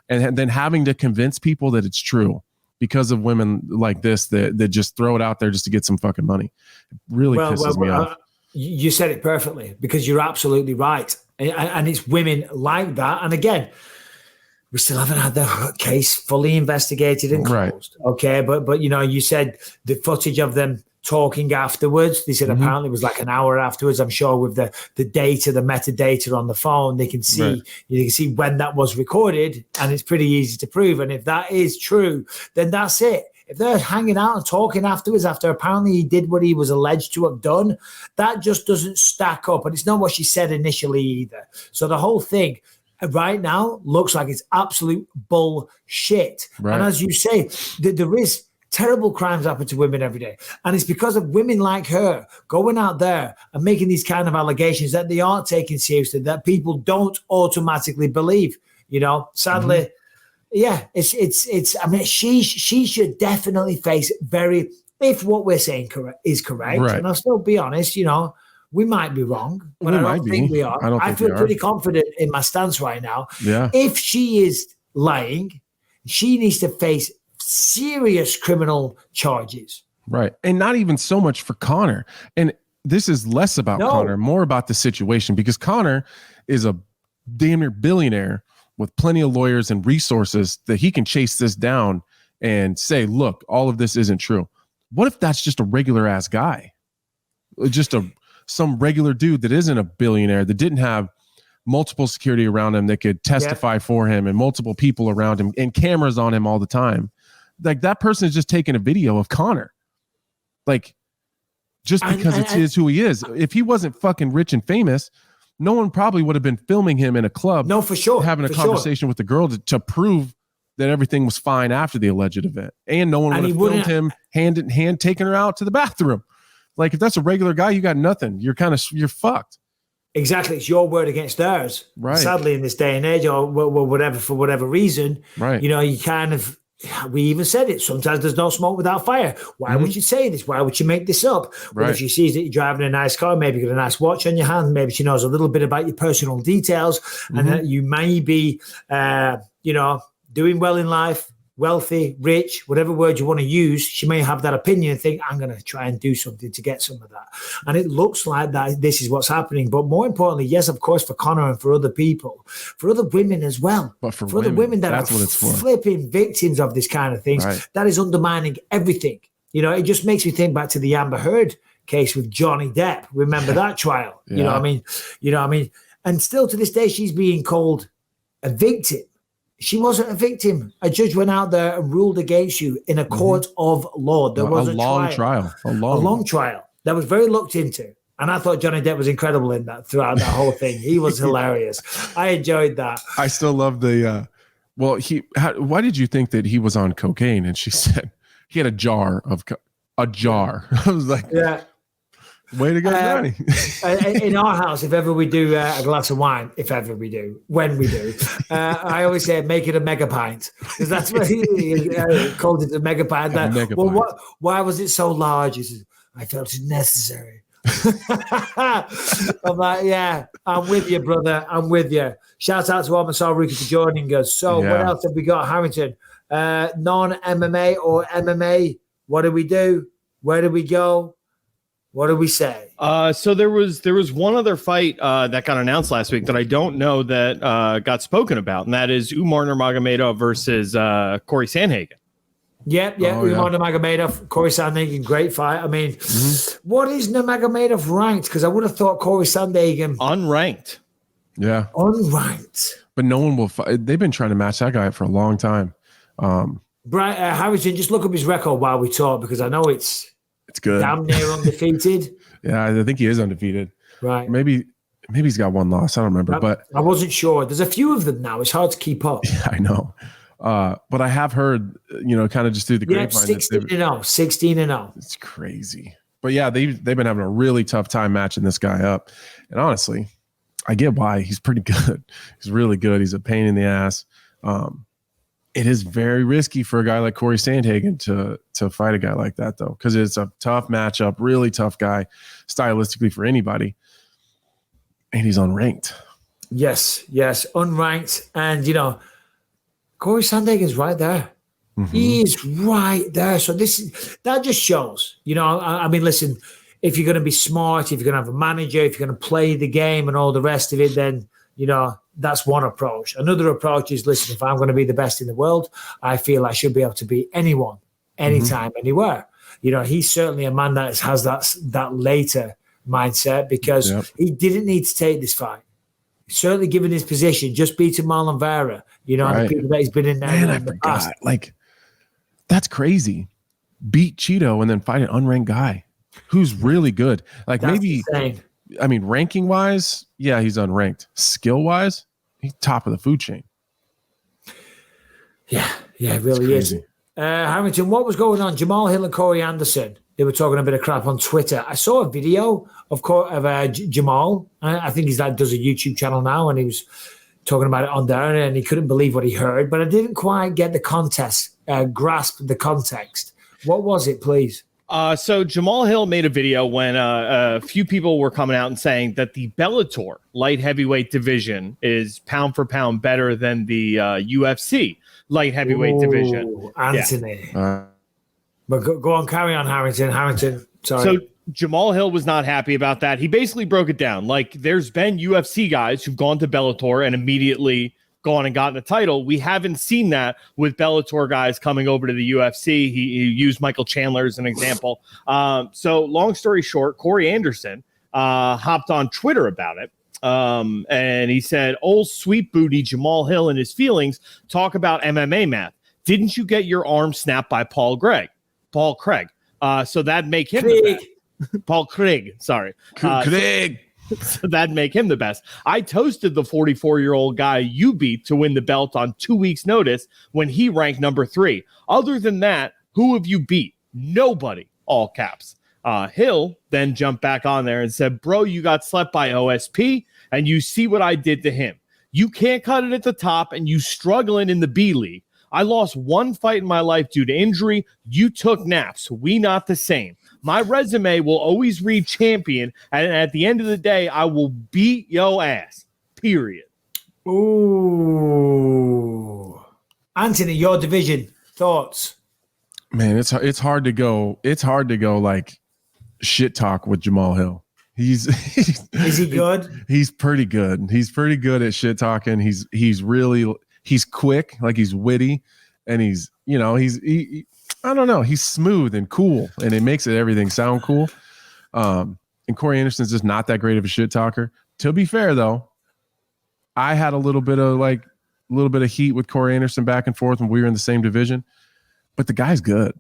and then having to convince people that it's true because of women like this that just throw it out there just to get some fucking money. It really pisses me off. You said it perfectly because you're absolutely right. And it's women like that. And again, we still haven't had the case fully investigated and closed. Right. Okay. But you said the footage of them talking afterwards. They said apparently it was like an hour afterwards. I'm sure with the data, the metadata on the phone, they can see you can see when that was recorded, and it's pretty easy to prove. And if that is true, then that's it. If they're hanging out and talking afterwards, after apparently he did what he was alleged to have done, that just doesn't stack up. And it's not what she said initially either. So the whole thing right now looks like it's absolute bullshit. Right. And as you say, there is terrible crimes happen to women every day. And it's because of women like her going out there and making these kind of allegations that they aren't taken seriously, that people don't automatically believe, sadly. Yeah, it's. I mean, she should definitely face if what we're saying is correct. Right. And I'll still be honest, we might be wrong, but I don't think we are. I feel pretty confident in my stance right now. Yeah. If she is lying, she needs to face serious criminal charges. Right, and not even so much for Conor. And this is less about Conor, more about the situation, because Conor is a damn near billionaire with plenty of lawyers and resources that he can chase this down and say, look, all of this isn't true. What if that's just a regular ass guy? Just some regular dude that isn't a billionaire, that didn't have multiple security around him that could testify for him and multiple people around him and cameras on him all the time. Like, that person is just taking a video of Conor. Like, just because it's who he is. If he wasn't fucking rich and famous, no one probably would have been filming him in a club. No, for sure. Having a conversation with the girl to prove that everything was fine after the alleged event. And no one would have filmed him hand in hand, taking her out to the bathroom. Like, if that's a regular guy, you got nothing. You're fucked. Exactly. It's your word against theirs. Right. Sadly, in this day and age, or whatever, for whatever reason, right. You kind of, we even said it. Sometimes there's no smoke without fire. Why would you say this? Why would you make this up? Well, if she sees that you're driving a nice car, maybe you got a nice watch on your hand, maybe she knows a little bit about your personal details, and that you may be, doing well in life, wealthy, rich, whatever word you want to use, she may have that opinion and think, I'm going to try and do something to get some of that. And it looks like that this is what's happening. But more importantly, yes, of course, for Conor and for other people, for other women as well. But for other women that are flipping victims of this kind of things, that is undermining everything. It just makes me think back to the Amber Heard case with Johnny Depp. Remember that trial? Yeah. You know what I mean? And still to this day, she's being called a victim. She wasn't a victim. A judge went out there and ruled against you in a court of law. There was a long trial. A long trial that was very looked into. And I thought Johnny Depp was incredible in that throughout that whole thing. He was hilarious. I enjoyed that. I still love the, why did you think that he was on cocaine? And she said he had a jar. I was like, Way to go, Johnny. In our house, if ever we do a glass of wine, when we do, I always say make it a mega pint, because that's what he called it, a mega pint. Why was it so large? He says, I felt it necessary. I'm like, yeah, I'm with you, brother. I'm with you. Shout out to Arman Tsarukyan for joining us. So what else have we got, Harrington? Non-MMA or MMA? What do we do? Where do we go? What do we say? So there was one other fight that got announced last week that I don't know that got spoken about, and that is Umar Nurmagomedov versus Corey Sandhagen. Umar Nurmagomedov, Corey Sandhagen, great fight. I mean, what is Nurmagomedov ranked? Because I would have thought Corey Sandhagen unranked. Yeah, unranked. But no one will fight. They've been trying to match that guy for a long time. Brian Harrison, just look up his record while we talk, because I know it's good. Damn near undefeated. Yeah, I think he is undefeated. Right. Maybe he's got one loss. I don't remember, but I wasn't sure. There's a few of them now. It's hard to keep up. Yeah, I know. But I have heard, kind of just through the grapevine. 16-0. It's crazy. But yeah, they've been having a really tough time matching this guy up. And honestly, I get why. He's pretty good. He's really good. He's a pain in the ass. It is very risky for a guy like Corey Sandhagen to fight a guy like that, though, because it's a tough matchup, really tough guy stylistically for anybody. And he's unranked. Yes, unranked. And, Corey Sandhagen's right there. Mm-hmm. He's right there. So that just shows, I mean, listen, if you're going to be smart, if you're going to have a manager, if you're going to play the game and all the rest of it, then, that's one approach. Another approach is, listen, if I'm going to be the best in the world, I feel I should be able to beat anyone, anytime, anywhere. He's certainly a man that has that later mindset, because he didn't need to take this fight. Certainly, given his position, just beating Marlon Vera, the people that he's been in there. Man, I forgot. Like, that's crazy. Beat Cheeto and then fight an unranked guy who's really good. Like, that's maybe insane. I mean, ranking wise, yeah, he's unranked. Skill wise, he's top of the food chain. Yeah, it really is. Harrington, what was going on? Jamal Hill and Corey Anderson, they were talking a bit of crap on Twitter. I saw a video of Jamal. I think he's does a YouTube channel now, and he was talking about it on there, and he couldn't believe what he heard. But I didn't quite get the grasp the context. What was it, please? So Jamal Hill made a video when a few people were coming out and saying that the Bellator light heavyweight division is pound for pound better than the UFC light heavyweight division. Anthony. Yeah. But go on, carry on, Harrington. Sorry. So Jamal Hill was not happy about that. He basically broke it down. Like, there's been UFC guys who've gone to Bellator and immediately gone and gotten a title. We haven't seen that with Bellator guys coming over to the UFC. He used Michael Chandler as an example. So long story short, Corey Anderson hopped on Twitter about it. And he said, old sweet booty Jamal Hill and his feelings talk about MMA math. Didn't you get your arm snapped by Paul Craig? So that'd make him the best. Paul Craig, sorry. Craig. So that'd make him the best. I toasted the 44-year-old guy you beat to win the belt on 2 weeks' notice when he ranked number 3. Other than that, who have you beat? Nobody, all caps. Hill then jumped back on there and said, bro, you got slept by OSP, and you see what I did to him. You can't cut it at the top, and you struggling in the B League. I lost one fight in my life due to injury. You took naps. We not the same. My resume will always read champion, and at the end of the day, I will beat your ass. Period. Ooh. Anthony, your division, thoughts? Man, it's hard to go. It's hard to go like shit talk with Jamal Hill. Is he good? He's pretty good. He's pretty good at shit talking. He's quick, like he's witty, and he's I don't know. He's smooth and cool, and it makes everything sound cool. And Corey Anderson's just not that great of a shit talker. To be fair, though, I had a little bit of heat with Corey Anderson back and forth when we were in the same division. But the guy's good.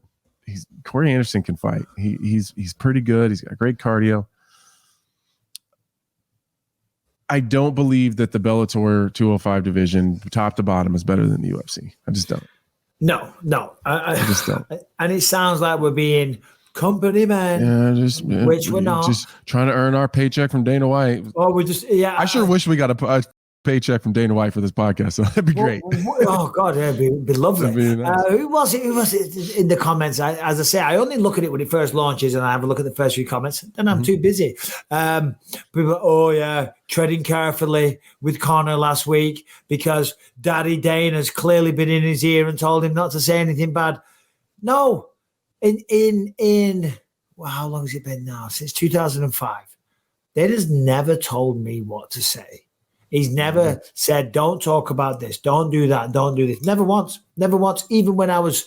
Corey Anderson can fight. He's pretty good. He's got great cardio. I don't believe that the Bellator 205 division, top to bottom, is better than the UFC. I just don't. No. I just don't. And it sounds like we're being company man. Yeah, which we're not. Just trying to earn our paycheck from Dana White. Oh, we're just I sure wish we got a paycheck from Dana White for this podcast. So that'd be great. Oh God, yeah, it'd be lovely. Be nice. Who was it in the comments? As I say, I only look at it when it first launches, and I have a look at the first few comments. Then I'm too busy. People, oh yeah, treading carefully with Conor last week because Daddy Dana's clearly been in his ear and told him not to say anything bad. No, in well, how long has it been now? Since 2005. Dana's never told me what to say. He's never said, don't talk about this, don't do that, don't do this. Never once. Even when I was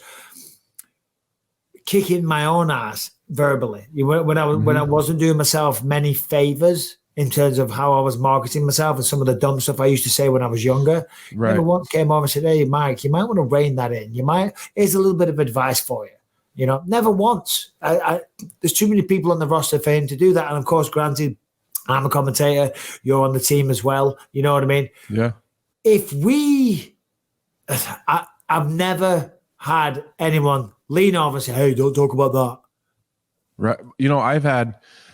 kicking my own ass verbally, when I wasn't doing myself many favors in terms of how I was marketing myself and some of the dumb stuff I used to say when I was younger. Right. Never once came over and said, hey, Mike, you might want to rein that in. Here's a little bit of advice for you. Never once. There's too many people on the roster for him to do that. And of course, granted, I'm a commentator. You're on the team as well. You know what I mean? Yeah. I've never had anyone lean over and say, hey, don't talk about that. Right.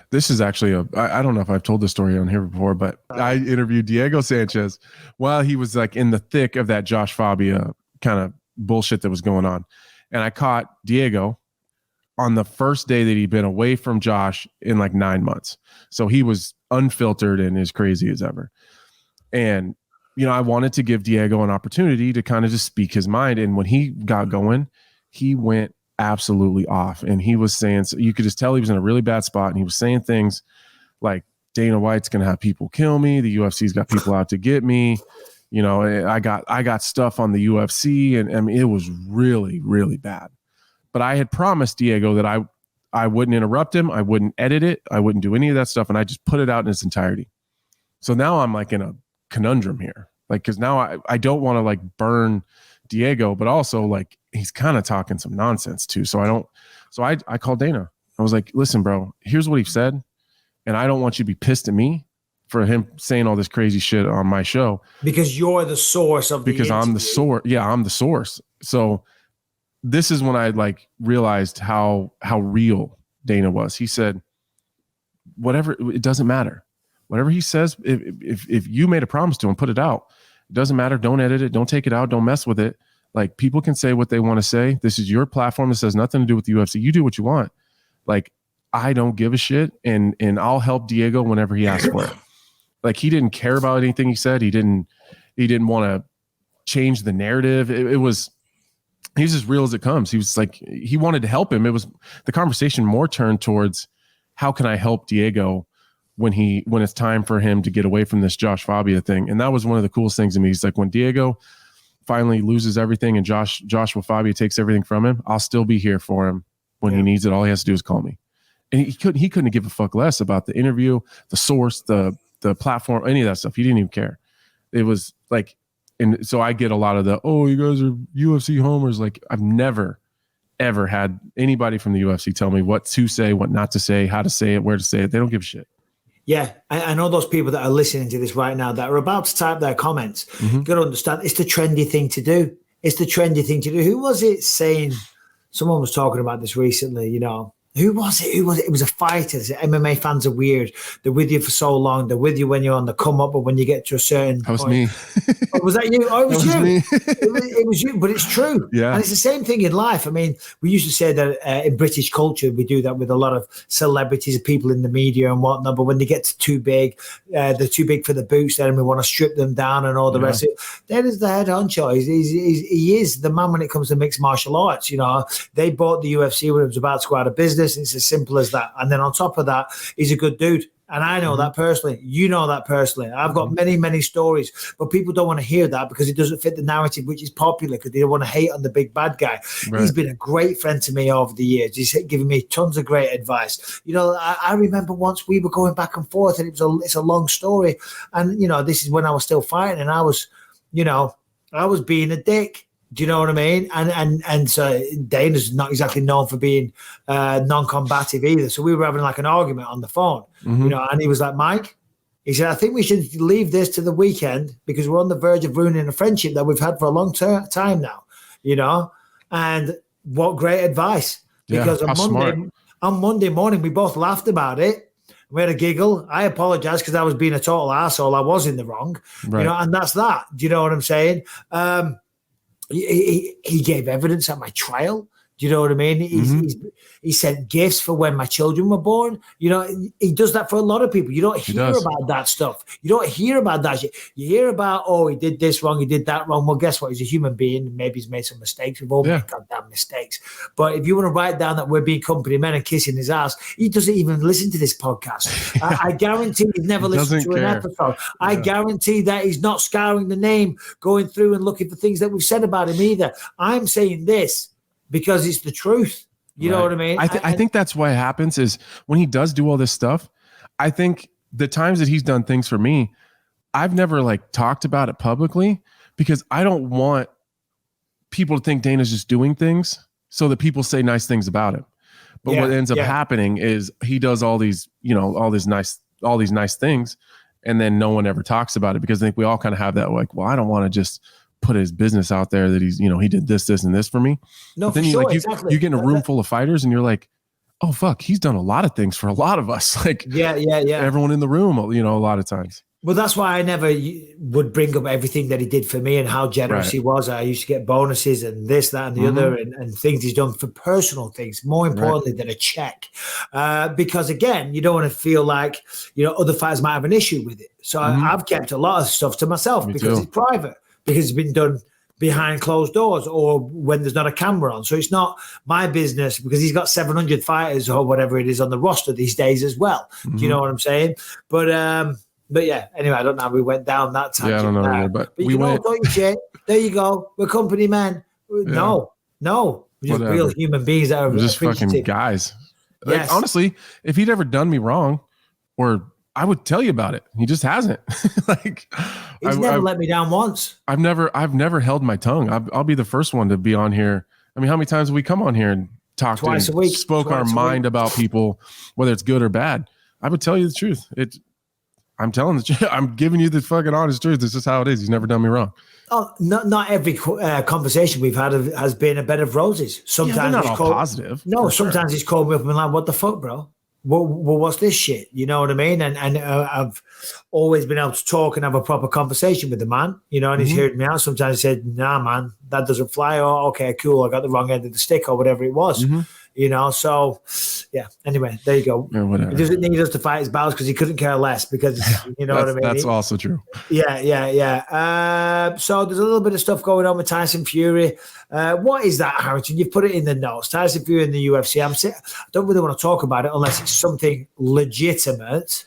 This is actually I don't know if I've told this story on here before, but I interviewed Diego Sanchez while he was like in the thick of that Josh Fabia kind of bullshit that was going on. And I caught Diego on the first day that he'd been away from Josh in like 9 months. So he was unfiltered and as crazy as ever. And, I wanted to give Diego an opportunity to kind of just speak his mind. And when he got going, he went absolutely off. And he was saying, so you could just tell he was in a really bad spot. And he was saying things like, Dana White's going to have people kill me. The UFC's got people out to get me. I got stuff on the UFC. And I mean, it was really, really bad. But I had promised Diego that I wouldn't interrupt him. I wouldn't edit it. I wouldn't do any of that stuff. And I just put it out in its entirety. So now I'm like in a conundrum here. Like, cause now I don't want to like burn Diego, but also like he's kind of talking some nonsense too. So I called Dana. I was like, listen, bro, here's what he said. And I don't want you to be pissed at me for him saying all this crazy shit on my show. Because you're the source of because I'm the source. Yeah, I'm the source. So this is when I like realized how real Dana was. He said, whatever, it doesn't matter. Whatever he says, if you made a promise to him, put it out. It doesn't matter. Don't edit it. Don't take it out. Don't mess with it. Like, people can say what they want to say. This is your platform. This has nothing to do with the UFC. You do what you want. Like, I don't give a shit. And I'll help Diego whenever he asks for it. Like, he didn't care about anything he said. He didn't want to change the narrative. It was, he's as real as it comes. He was like, he wanted to help him. It was, the conversation more turned towards, how can I help Diego when it's time for him to get away from this Josh Fabia thing? And that was one of the coolest things to me. He's like, when Diego finally loses everything and Joshua Fabia takes everything from him, I'll still be here for him when he needs it. All he has to do is call me. And he couldn't give a fuck less about the interview, the source, the platform, any of that stuff. He didn't even care. It was like, and so I get a lot of the, oh, you guys are UFC homers. Like, I've never, ever had anybody from the UFC tell me what to say, what not to say, how to say it, where to say it. They don't give a shit. Yeah, I know those people that are listening to this right now that are about to type their comments. You've got to understand, it's the trendy thing to do. It's the trendy thing to do. Who was it saying? Someone was talking about this recently, you know. Who was it? It was a fighter. MMA fans are weird. They're with you for so long. They're with you when you're on the come up, but when you get to a certain That was point. me. Oh, was that you? Oh, it was you. Me. It was you, but it's true. Yeah. And it's the same thing in life. I mean, we used to say that in British culture, we do that with a lot of celebrities and people in the media and whatnot, but when they get too big, they're too big for the boots then, and we want to strip them down and all the rest of it. That is the head honcho. He is the man when it comes to mixed martial arts. You know, they bought the UFC when it was about to go out of business. It's as simple as that. And then on top of that, he's a good dude. And I know that personally. You know that personally. I've got many, many stories, but people don't want to hear that because it doesn't fit the narrative, which is popular, because they don't want to hate on the big bad guy. Right. He's been a great friend to me over the years. He's given me tons of great advice. You know, I remember once we were going back and forth, and it's a long story. And, you know, this is when I was still fighting, and I was being a dick. Do you know what I mean? And so Dana's not exactly known for being non-combative either. So we were having like an argument on the phone, you know, and he was like, Mike, he said, I think we should leave this to the weekend because we're on the verge of ruining a friendship that we've had for a long time now, you know? And what great advice. Because on On Monday morning, we both laughed about it. We had a giggle. I apologized because I was being a total asshole. I was in the wrong, Right. and that's that. Do you know what I'm saying? He gave evidence at my trial. Do you know what I mean? He sent gifts for when my children were born. He does that for a lot of people. You don't hear about that stuff. You don't hear about that shit. You hear about, he did this wrong, he did that wrong. Well, guess what? He's a human being. Maybe he's made some mistakes. We've all made goddamn mistakes. But if you want to write down that we're being company men and kissing his ass, he doesn't even listen to this podcast. I guarantee he's never listened to an episode. I guarantee that he's not scouring the name, going through and looking for things that we've said about him either. I'm saying this because it's the truth. You know what I mean? I think that's why it happens is when he does do all this stuff, I think the times that he's done things for me, I've never like talked about it publicly because I don't want people to think Dana's just doing things so that people say nice things about him. But what ends up happening is he does all these, all these nice things. And then no one ever talks about it because I think we all kind of have that like, well, I don't want to just put his business out there that he's, he did this, and this for me. No, but then for you get in a room full of fighters and you're like, oh fuck, he's done a lot of things for a lot of us. Like everyone in the room, a lot of times. Well, that's why I never would bring up everything that he did for me and how generous he was. I used to get bonuses and this, that, and the other, and things he's done for personal things, more importantly than a check. Because again, you don't want to feel like, other fighters might have an issue with it. So I've kept a lot of stuff to myself because it's private. Because it's been done behind closed doors or when there's not a camera on. So it's not my business because he's got 700 fighters or whatever it is on the roster these days as well. Do you know what I'm saying? But yeah, anyway, I don't know how we went down that tangent. Yeah, I don't know either, but you went. Don't you, Jay? There you go. We're company men. No. We're just real human beings that are just fucking guys. Yes. Like, honestly, if he'd ever done me wrong I would tell you about it. He just hasn't. He's never let me down once. I've never held my tongue. I'll be the first one to be on here. I mean, how many times have we come on here and talked twice a week, spoke our mind about people, whether it's good or bad? I would tell you the truth. I'm telling the truth. I'm giving you the fucking honest truth. This is how it is. He's never done me wrong. Oh, not every conversation we've had has been a bed of roses. Sometimes not all positive. No, sometimes he's called me up and been like, "What the fuck, bro? Well, what's this shit?" You know what I mean? And I've always been able to talk and have a proper conversation with the man, and he's heard me out. Sometimes he said, "Nah, man, that doesn't fly," or "Okay, cool, I got the wrong end of the stick," or whatever it was. So yeah. Anyway, there you go. Yeah, he doesn't need us to fight his battles because he couldn't care less. Because you know what I mean. That's also true. Yeah. So there's a little bit of stuff going on with Tyson Fury. What is that, Harrington? You've put it in the notes. Tyson Fury in the UFC. I don't really want to talk about it unless it's something legitimate.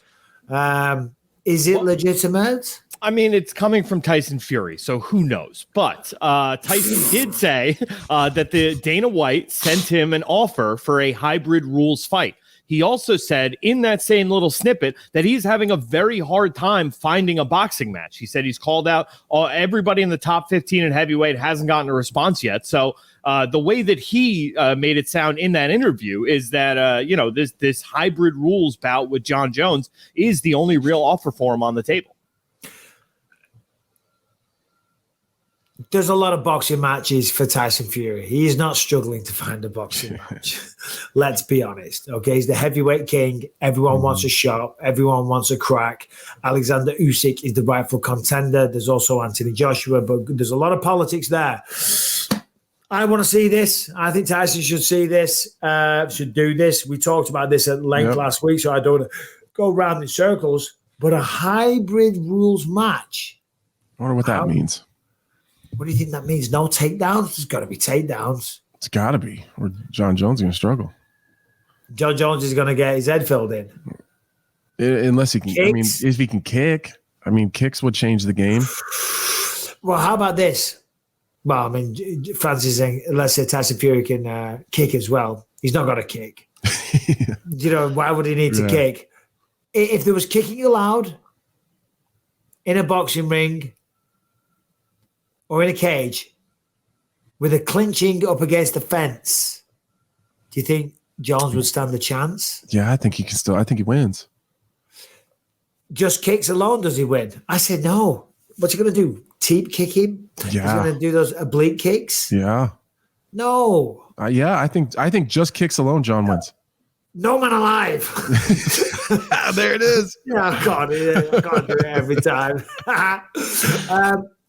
Is it legitimate? I mean, it's coming from Tyson Fury, so who knows? But Tyson did say that the Dana White sent him an offer for a hybrid rules fight. He also said in that same little snippet that he's having a very hard time finding a boxing match. He said he's called out everybody in the top 15 in heavyweight, hasn't gotten a response yet. So the way that he made it sound in that interview is that, this hybrid rules bout with John Jones is the only real offer for him on the table. There's a lot of boxing matches for Tyson Fury. He is not struggling to find a boxing match. Let's be honest. Okay, he's the heavyweight king. Everyone wants a shot. Everyone wants a crack. Alexander Usyk is the rightful contender. There's also Anthony Joshua, but there's a lot of politics there. I want to see this. I think Tyson should see this, should do this. We talked about this at length last week, so I don't want to go around in circles. But a hybrid rules match. I wonder what that means. What do you think that means? No takedowns? There's got to be takedowns. It's got to be. Or John Jones is going to struggle. John Jones is going to get his head filled in. Unless he can. Kicks? I mean, if he can kick. I mean, kicks would change the game. Well, how about this? Well, I mean, Francis saying, let's say Tyson Fury can kick as well. He's not got to kick. Why would he need to kick? If there was kicking allowed in a boxing ring, or in a cage with a clinching up against the fence, do you think Jones would stand a chance? Yeah, I think he can still. I think he wins. Just kicks alone, does he win? I said no. What's he going to do? Teep kick him? Yeah. He's going to do those oblique kicks? Yeah. No. I think just kicks alone, John wins. No man alive. There it is. Yeah, I can't do it every time.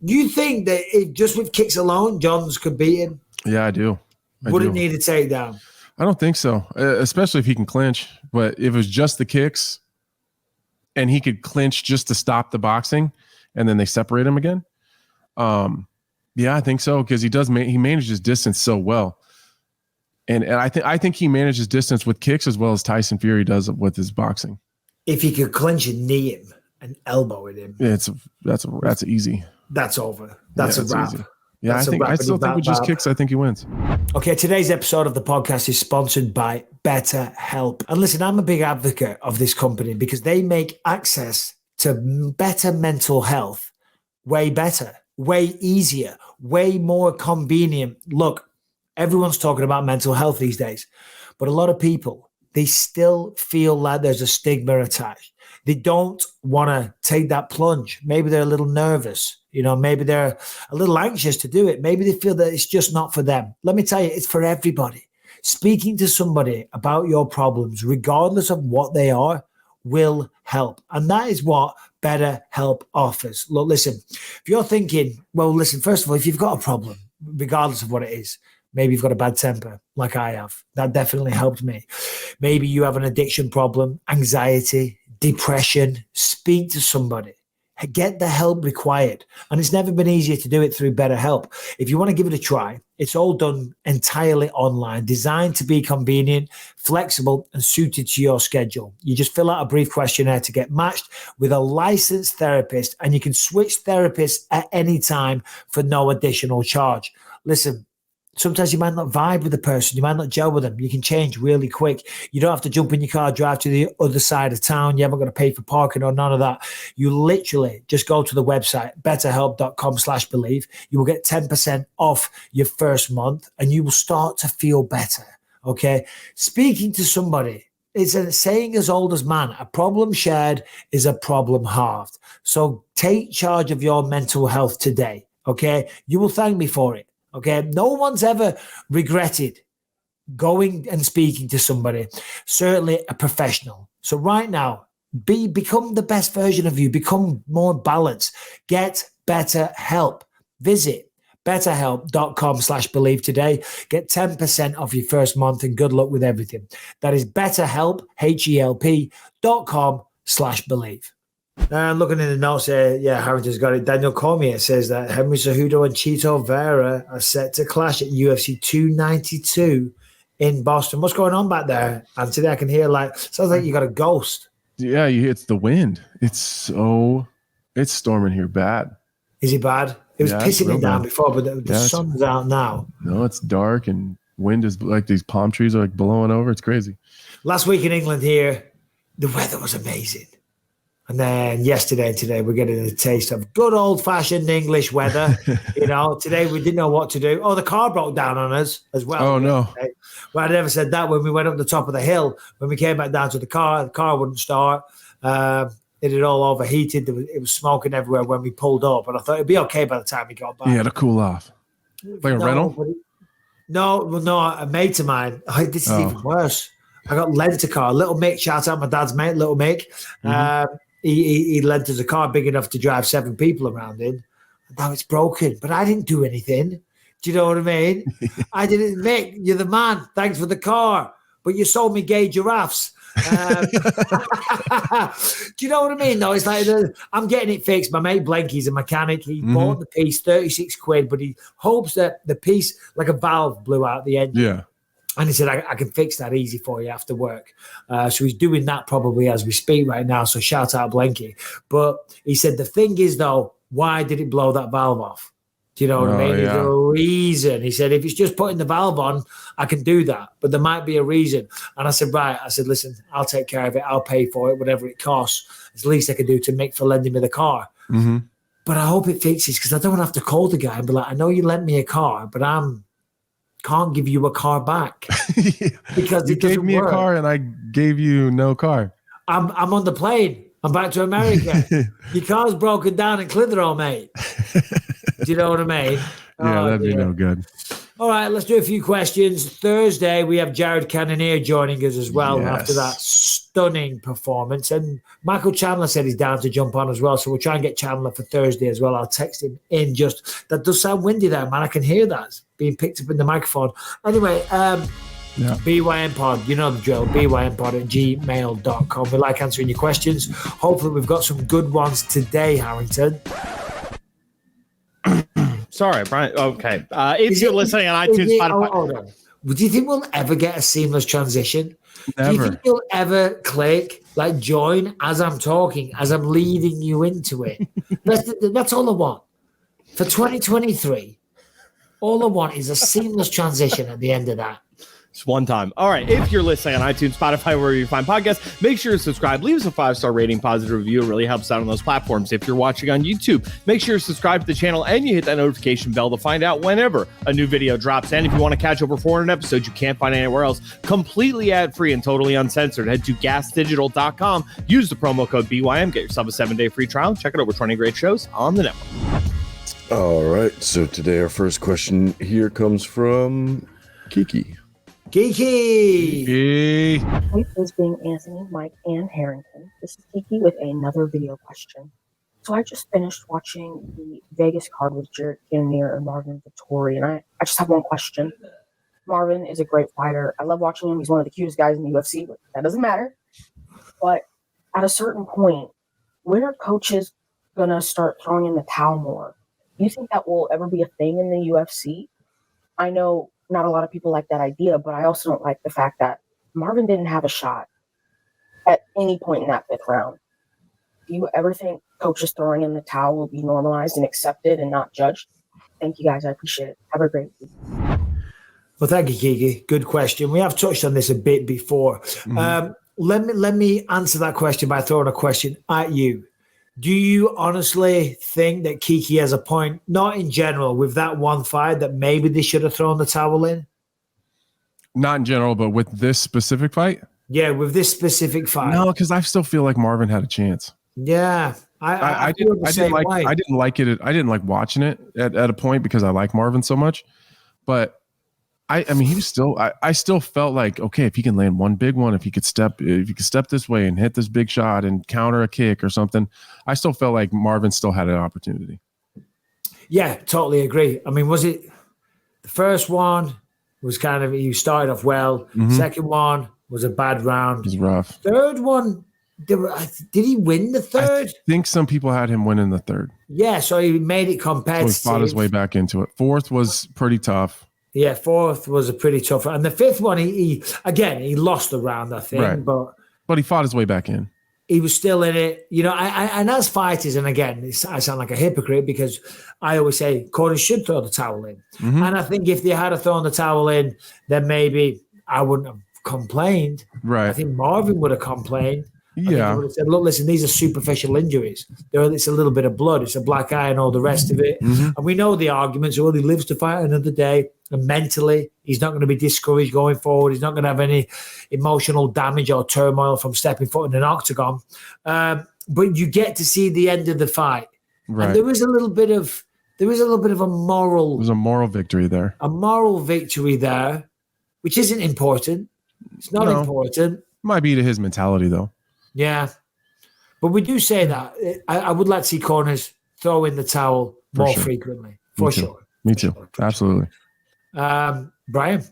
You think that if just with kicks alone, Johns could beat him? Yeah, I do. Wouldn't need a takedown. I don't think so, especially if he can clinch. But if it was just the kicks and he could clinch just to stop the boxing and then they separate him again, yeah, I think so, because he manages distance so well. And I think he manages distance with kicks as well as Tyson Fury does with his boxing. If he could clinch and knee him and elbow at him, that's easy. That's over. That's a wrap. Easy. Yeah, I still think with just kicks, I think he wins. Okay, today's episode of the podcast is sponsored by BetterHelp. And listen, I'm a big advocate of this company because they make access to better mental health way better, way easier, way more convenient. Look, everyone's talking about mental health these days, but a lot of people, they still feel like there's a stigma attached. They don't want to take that plunge. Maybe they're a little nervous. Maybe they're a little anxious to do it. Maybe they feel that it's just not for them. Let me tell you, it's for everybody. Speaking to somebody about your problems, regardless of what they are, will help. And that is what BetterHelp offers. Look, listen, if you're thinking, well, listen, first of all, if you've got a problem, regardless of what it is, maybe you've got a bad temper like I have. That definitely helped me. Maybe you have an addiction problem, anxiety, depression. Speak to somebody. Get the help required. And it's never been easier to do it through BetterHelp. If you want to give it a try, it's all done entirely online, designed to be convenient, flexible, and suited to your schedule. You just fill out a brief questionnaire to get matched with a licensed therapist, and you can switch therapists at any time for no additional charge. Listen, sometimes you might not vibe with the person. You might not gel with them. You can change really quick. You don't have to jump in your car, drive to the other side of town. You haven't got to pay for parking or none of that. You literally just go to the website, betterhelp.com/believe. You will get 10% off your first month and you will start to feel better. Okay. Speaking to somebody, it's a saying as old as man, a problem shared is a problem halved. So take charge of your mental health today. Okay. You will thank me for it. Okay, no one's ever regretted going and speaking to somebody, certainly a professional. So right now, become the best version of you, become more balanced, get better help. Visit betterhelp.com/believe today. Get 10% off your first month and good luck with everything. That is betterhelp, HELP.com/believe. Looking in the notes here, Harrington's got it. Daniel Cormier says that Henry Cejudo and Chito Vera are set to clash at UFC 292 in Boston. What's going on back there? And today I can hear sounds like you got a ghost. Yeah, it's the wind. It's storming here bad. Is it bad? It was pissing me down before, but the sun's out now. No, it's dark and wind is like these palm trees are blowing over. It's crazy. Last week in England here, the weather was amazing. And then yesterday and today, we're getting a taste of good old-fashioned English weather. Today we didn't know what to do. Oh, the car broke down on us as well. Oh, no. Well, I never said that when we went up the top of the hill. When we came back down to the car wouldn't start. It had all overheated. It was smoking everywhere when we pulled up. And I thought it'd be okay by the time we got back. Yeah, to cool off. Like a rental? No, a mate of mine. This is even worse. I got lent a car. Little Mick, shout out my dad's mate, Little Mick. Mm-hmm. He lent us a car big enough to drive 7 people around in. Now it's broken, but I didn't do anything. Do you know what I mean? I didn't. Mick, you're the man. Thanks for the car, but you sold me gay giraffes. Do you know what I mean? No, it's like I'm getting it fixed. My mate Blanky's a mechanic. He bought the piece, 36 quid, but he hopes that the piece, like a valve, blew out the engine. Yeah. And he said, I can fix that easy for you after work. So he's doing that probably as we speak right now. So shout out Blanky. But he said, the thing is, though, why did it blow that valve off? Do you know what I mean? Yeah. There's a reason. He said, if it's just putting the valve on, I can do that. But there might be a reason. And I said, right. I said, listen, I'll take care of it. I'll pay for it, whatever it costs. It's the least I can do to Mick for lending me the car. Mm-hmm. But I hope it fixes because I don't want to have to call the guy and be like, I know you lent me a car, but can't give you a car back because you gave me a car and I gave you no car. I'm on the plane. I'm back to America. Your car's broken down in Clitheroe, mate. Do you know what I mean? Yeah, that'd be no good. All right, let's do a few questions. Thursday, we have Jared Canoneer joining us as well after that stunning performance. And Michael Chandler said he's down to jump on as well. So we'll try and get Chandler for Thursday as well. I'll text him in just. That does sound windy there, man. I can hear that. It's being picked up in the microphone. Anyway, BYMPod, you know the drill. BYMPod@gmail.com. We like answering your questions. Hopefully, we've got some good ones today, Harrington. Sorry, Brian. Okay. If you're listening on iTunes, Spotify. Hold on. Do you think we'll ever get a seamless transition? Never. Do you think you'll ever click, like join as I'm talking, as I'm leading you into it? That's all I want. For 2023, all I want is a seamless transition at the end of that. Just one time. All right. If you're listening on iTunes, Spotify, wherever you find podcasts, make sure to subscribe. Leave us a 5-star rating, positive review. It really helps out on those platforms. If you're watching on YouTube, make sure to subscribe to the channel and you hit that notification bell to find out whenever a new video drops. And if you want to catch over 400 episodes you can't find anywhere else, completely ad-free and totally uncensored, head to gasdigital.com. Use the promo code BYM. Get yourself a 7-day free trial. Check out over 20 great shows on the network. All right. So today our first question here comes from Kiki. Kiki! Hey. Hey, Bisping, Anthony, Mike, and Harrington. This is Kiki with another video question. So I just finished watching the Vegas card with Jared Canoneer and Marvin Vittori, and I just have one question. Marvin is a great fighter. I love watching him. He's one of the cutest guys in the UFC, but that doesn't matter. But at a certain point, when are coaches going to start throwing in the towel more? Do you think that will ever be a thing in the UFC? I know not a lot of people like that idea, but I also don't like the fact that Marvin didn't have a shot at any point in that 5th round. Do you ever think coaches throwing in the towel will be normalized and accepted and not judged? Thank you, guys. I appreciate it. Have a great week. Well, thank you, Kiki. Good question. We have touched on this a bit before. Mm-hmm. Let me answer that question by throwing a question at you. Do you honestly think that Kiki has a point, not in general, with that one fight, that maybe they should have thrown the towel in? Not in general, but with this specific fight? Yeah, with this specific fight. No, because I still feel like Marvin had a chance. Yeah. I didn't like it. I didn't like watching it at a point because I like Marvin so much. But I mean, he was still. I still felt like, okay, if he can land one big one, if he could step this way and hit this big shot and counter a kick or something, I still felt like Marvin still had an opportunity. Yeah, totally agree. I mean, was it the first one was kind of, he started off well. Mm-hmm. Second one was a bad round. It was rough. Third one, did he win the third? I think some people had him winning the third. Yeah, so he made it competitive. So he fought his way back into it. Fourth was pretty tough. Yeah, fourth was a pretty tough one. And the fifth one, he lost the round, I think. Right. But he fought his way back in. He was still in it. You know, and as fighters, and again, I sound like a hypocrite because I always say corners should throw the towel in. Mm-hmm. And I think if they had thrown the towel in, then maybe I wouldn't have complained. Right. I think Marvin would have complained. Yeah. I would have said, look, listen, these are superficial injuries. It's a little bit of blood. It's a black eye and all the rest of it. Mm-hmm. And we know the arguments. Well, he lives to fight another day. And mentally, he's not going to be discouraged going forward. He's not going to have any emotional damage or turmoil from stepping foot in an octagon. But you get to see the end of the fight. Right. And there is a little bit of a moral. There was a moral victory there. A moral victory there, which isn't important. It's not important. Might be to his mentality, though. Yeah. But we do say that. I would like to see corners throw in the towel more frequently. For sure. Me too. Absolutely. Brian?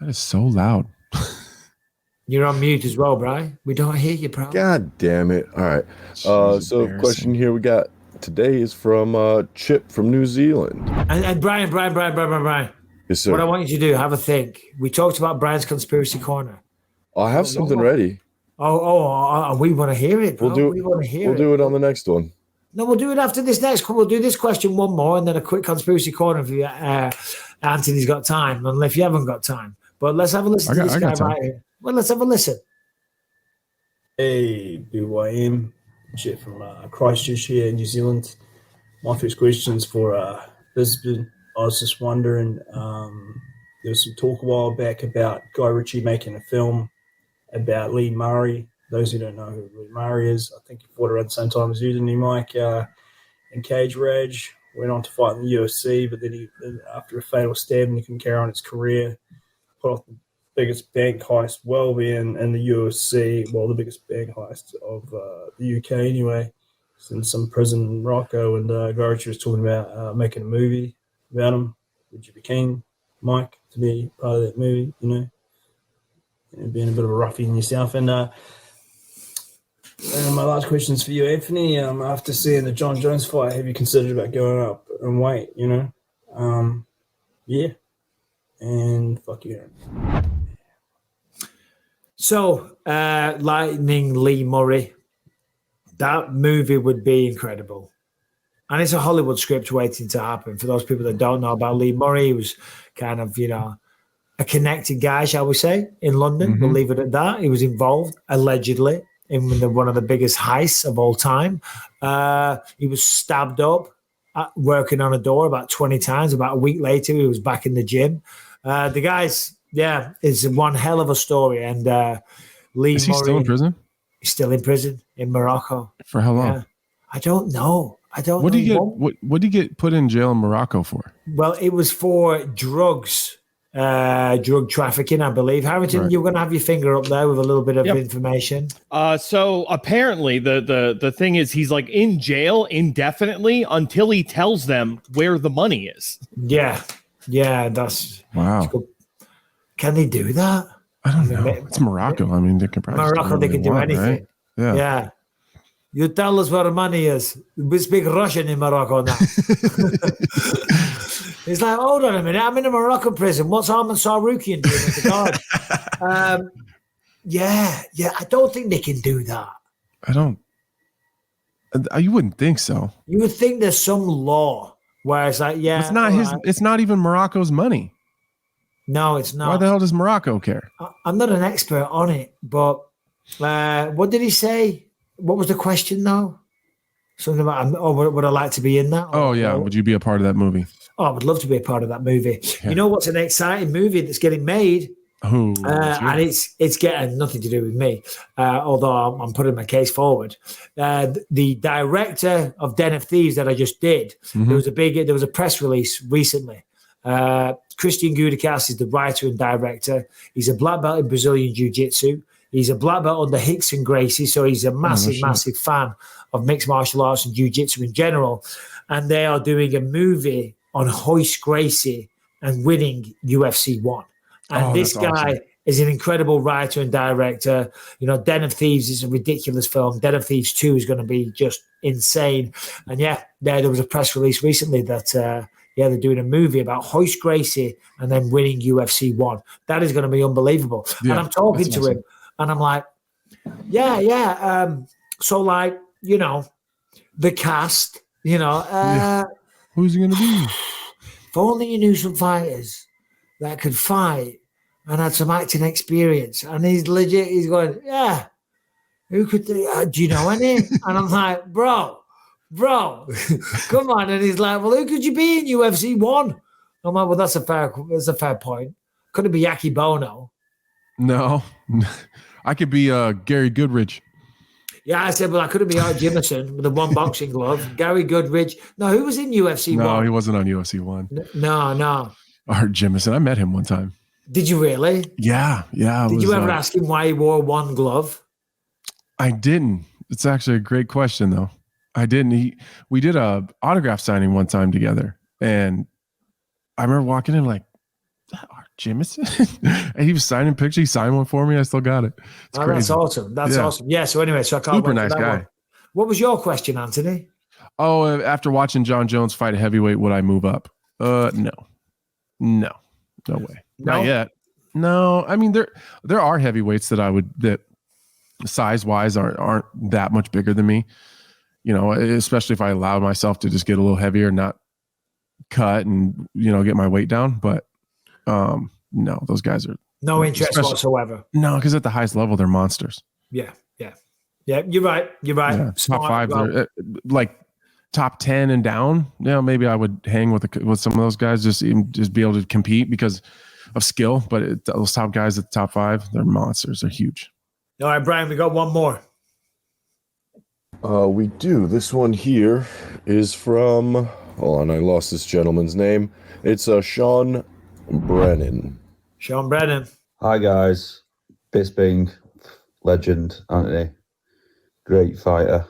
That is so loud. You're on mute as well, Brian. We don't hear you, bro. God damn it. All right. So question here we got today is from Chip from New Zealand. And Brian. Yes, sir. What I want you to do, have a think. We talked about Brian's conspiracy corner. I have something ready. We want to hear it, bro. We'll do it on the next one. No, we'll do it after this next. We'll do this question one more and then a quick conspiracy corner if Anthony's got time, unless you haven't got time. But let's have a listen to this guy right here. Well, let's have a listen. Hey, BYM, Chip from Christchurch here in New Zealand. My first question's for Bisping. I was just wondering, there was some talk a while back about Guy Ritchie making a film about Lee Murray. Those who don't know who Lee Murray is, I think he fought around the same time as you, didn't he, Mike, in Cage Rage. went on to fight in the UFC, but then after a fatal stabbing, he couldn't carry on his career. Put off the biggest bank heist well being in the UFC, well, the biggest bank heist of the UK anyway. It's in some prison in Morocco, and Groucho was talking about making a movie about him. Would you be keen, Mike, to be part of that movie, and being a bit of a ruffian yourself? And my last question is for you, Anthony. After seeing the John Jones fight, have you considered about going up in weight, Yeah. And fuck you, Aaron. So, Lightning Lee Murray, that movie would be incredible. And it's a Hollywood script waiting to happen. For those people that don't know about Lee Murray, he was kind of, a connected guy, shall we say, in London. We'll leave it at that. He was involved, allegedly, in one of the biggest heists of all time. He was stabbed up working on a door about 20 times. About a week later, he was back in the gym. The guy's, is one hell of a story. And Lee Is he Murray, still in prison? He's still in prison in Morocco. For how long? Yeah. I don't know. What did he get? What did he get put in jail in Morocco for? Well, it was for drugs, drug trafficking, I believe. Harrington, Right. you're going to have your finger up there with a little bit of information. So apparently the thing is he's like in jail indefinitely until he tells them where the money is. Yeah, that's wow. Can they do that? I don't know. It's Morocco. I mean, they can probably Morocco. They can do anything. Right? Yeah. You tell us where the money is. We speak Russian in Morocco now. He's like, hold on a minute. I'm in a Moroccan prison. What's Arman Tsarukyan doing at the guard? Yeah. I don't think they can do that. I don't. You wouldn't think so. You would think there's some law where it's like, it's not his. right. It's not even Morocco's money. No, it's not. Why the hell does Morocco care? I'm not an expert on it, but what did he say? What was the question though? Something about, would I like to be in that? Oh yeah, would you be a part of that movie? Oh, I would love to be a part of that movie. Yeah. You know what's an exciting movie that's getting made? Oh, and it's getting nothing to do with me, although I'm putting my case forward. The director of Den of Thieves that I just did, there was a press release recently. Christian Gudekas is the writer and director. He's a black belt in Brazilian Jiu-Jitsu. He's a black belt under Rickson Gracie, so he's a massive fan of mixed martial arts and Jiu-Jitsu in general. And they are doing a movie on Royce Gracie and winning UFC 1. And this guy is an incredible writer and director. Den of Thieves is a ridiculous film. Den of Thieves 2 is going to be just insane. And there was a press release recently that they're doing a movie about Royce Gracie and then winning UFC 1. That is going to be unbelievable. Yeah, and I'm talking to him, and I'm like, so like, the cast, who's it going to be? If only you knew some fighters that could fight and had some acting experience. And he's going, who could do you know any? And I'm like, bro, come on. And he's like, well, who could you be in UFC 1? I'm like, well, that's a fair point. Could it be Yaki Bono? No, I could be Gary Goodridge. Yeah, I said, well, I couldn't be Art Jimison with the one boxing glove. Gary Goodridge. No, who was in UFC 1? No, he wasn't on UFC 1. No. Art Jimison. I met him one time. Did you really? Yeah. Did you ever ask him why he wore one glove? I didn't. It's actually a great question, though. I didn't. We did a autograph signing one time together, and I remember walking in like, Art Jimison? And he was signing pictures. He signed one for me. I still got it. It's crazy. That's awesome. That's awesome. Yeah. So anyway, I can't. Super nice guy. One. What was your question, Anthony? Oh, after watching John Jones fight a heavyweight, would I move up? No way. No? Not yet. No, I mean there are heavyweights that size wise aren't that much bigger than me. Especially if I allow myself to just get a little heavier, not cut and get my weight down. But no, those guys are no interest whatsoever. No, because at the highest level they're monsters. Yeah. You're right. Yeah, top 5, they're like top 10 and down. Maybe I would hang with some of those guys just be able to compete because of skill. But those top guys at the top 5, they're monsters. They're huge. All right, Brian, we got one more. We do. This one here is from hold on, I lost this gentleman's name. It's Sean Brennan. Sean Brennan. Hi guys, Bisping, legend, Anthony, great fighter.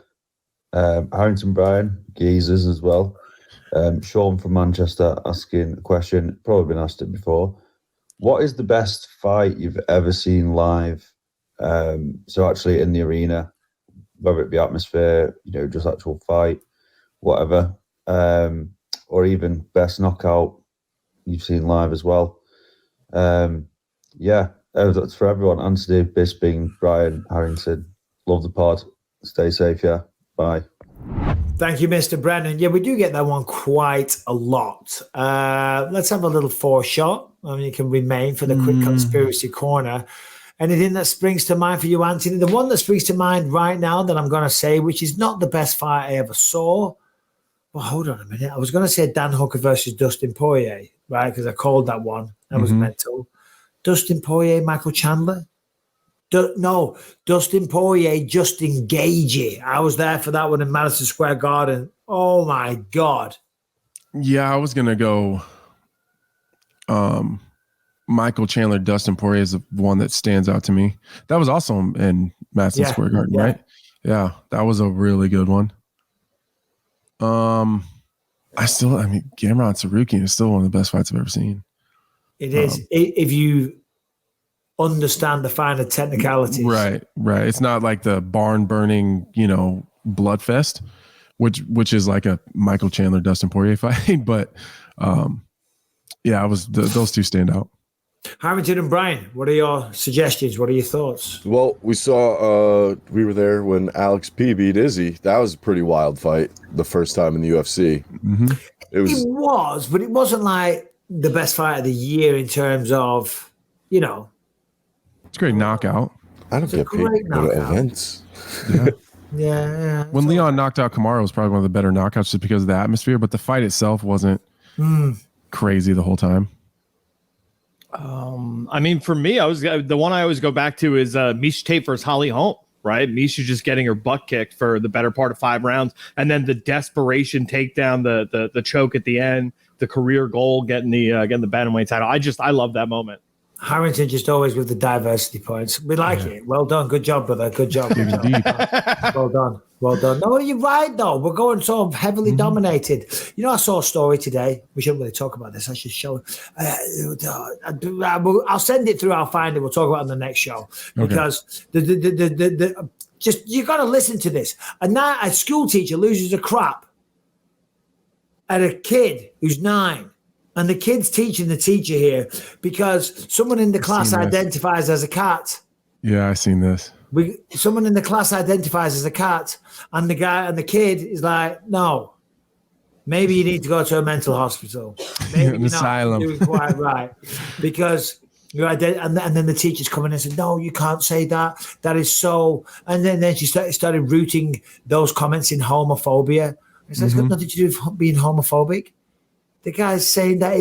Harrington Bryan, geezers as well. Sean from Manchester asking a question, probably been asked it before. What is the best fight you've ever seen live? So actually in the arena, whether it be atmosphere, just actual fight, whatever, or even best knockout you've seen live as well. That's for everyone. Anthony, Bisping, Brian, Harrington. Love the pod. Stay safe, yeah. Bye. Thank you, Mr. Brennan. Yeah, we do get that one quite a lot. Let's have a little foreshot. You can remain for the quick conspiracy corner. Anything that springs to mind for you, Anthony? The one that springs to mind right now that I'm going to say, which is not the best fight I ever saw. Well, hold on a minute. I was going to say Dan Hooker versus Dustin Poirier, right? Because I called that one. That was mental. Dustin Poirier, Michael Chandler? No, Dustin Poirier, Justin Gagey. I was there for that one in Madison Square Garden. Oh, my God. Yeah, I was going to go Michael Chandler, Dustin Poirier is the one that stands out to me. That was also in Madison Square Garden, right? Yeah, that was a really good one. Arman Tsarukyan is still one of the best fights I've ever seen. It is. If you understand the finer technicalities. Right. It's not like the barn burning, blood fest, which is like a Michael Chandler, Dustin Poirier fight. But those two stand out. Harrington and Brian, what are your suggestions? What are your thoughts? Well, we were there when Alex P beat Izzy. That was a pretty wild fight the first time in the UFC. Mm-hmm. It was, but it wasn't like the best fight of the year in terms of, It's a great knockout. I don't get paid for events. Yeah. Yeah. When Leon knocked out Kamaru, it was probably one of the better knockouts just because of the atmosphere, but the fight itself wasn't crazy the whole time. For me, the one I always go back to is Miesha Tate versus Holly Holm, right? Miesha just getting her butt kicked for the better part of 5 rounds, and then the desperation takedown, the choke at the end, the career goal, getting the bantamweight title. I love that moment. Harrington just always with the diversity points. We like it. Well done. Good job, brother. Good job. Well done. No, you're right, though. We're going so heavily dominated. I saw a story today. We shouldn't really talk about this. I should show I'll send it through. I'll find it. We'll talk about it on the next show. Because you got to listen to this. A school teacher loses a crap at a kid who's 9. And the kid's teaching the teacher here because someone in the class identifies as a cat. Yeah, I've seen this. Someone in the class identifies as a cat, and the kid is like, no, maybe you need to go to a mental hospital. Maybe an asylum. You're not doing quite right. Because and then the teacher's coming in and said, no, you can't say that. That is so. And then she started rooting those comments in homophobia. It's got nothing to do with being homophobic. The guy's saying that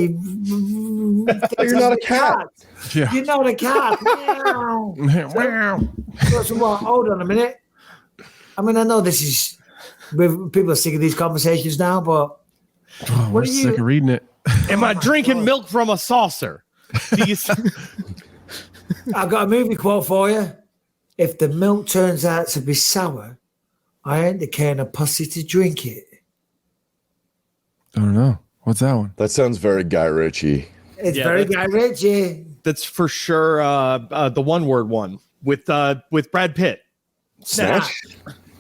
you're not a cat. Yeah. You're not a cat. Hold on a minute. I know this is people are sick of these conversations now, but we're sick of reading it. Am I drinking milk from a saucer? I've got a movie quote for you. If the milk turns out to be sour, I ain't the kind of pussy to drink it. I don't know. What's that one? That sounds very Guy Ritchie. It's very Guy Ritchie. That's for sure the one-word one with Brad Pitt. Snatch?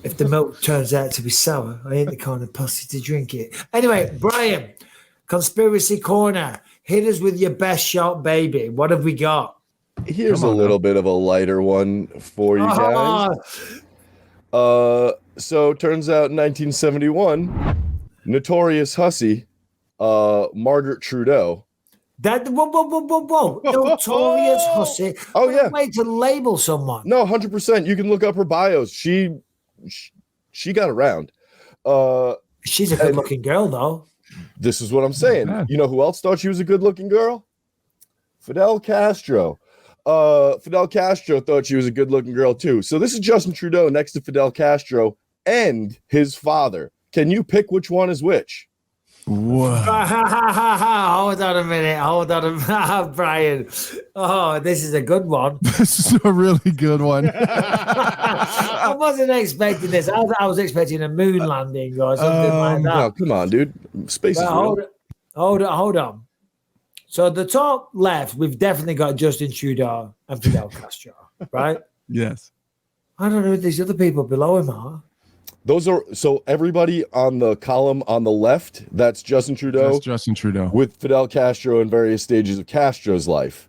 If the milk turns out to be sour, I ain't the kind of pussy to drink it. Anyway, Brian, Conspiracy Corner. Hit us with your best shot, baby. What have we got? Here's a little bit of a lighter one for you guys. So it turns out in 1971, notorious hussy Margaret Trudeau. Whoa. Notorious hussy. Oh, yeah. Way to label someone. No, 100%. You can look up her bios. She got around. She's a good-looking girl, though. This is what I'm saying. You know who else thought she was a good-looking girl? Fidel Castro. Fidel Castro thought she was a good-looking girl, too. So this is Justin Trudeau next to Fidel Castro and his father. Can you pick which one is which? Hold on a minute. Brian. Oh, this is a good one. This is a really good one. I wasn't expecting this. I was expecting a moon landing or something like that. No, come on, dude. Space is real. Hold on. So the top left, we've definitely got Justin Trudeau and Fidel Castro, right? Yes. I don't know who these other people below him are. Those are so everybody on the column on the left, that's Justin Trudeau. That's Justin Trudeau. With Fidel Castro in various stages of Castro's life.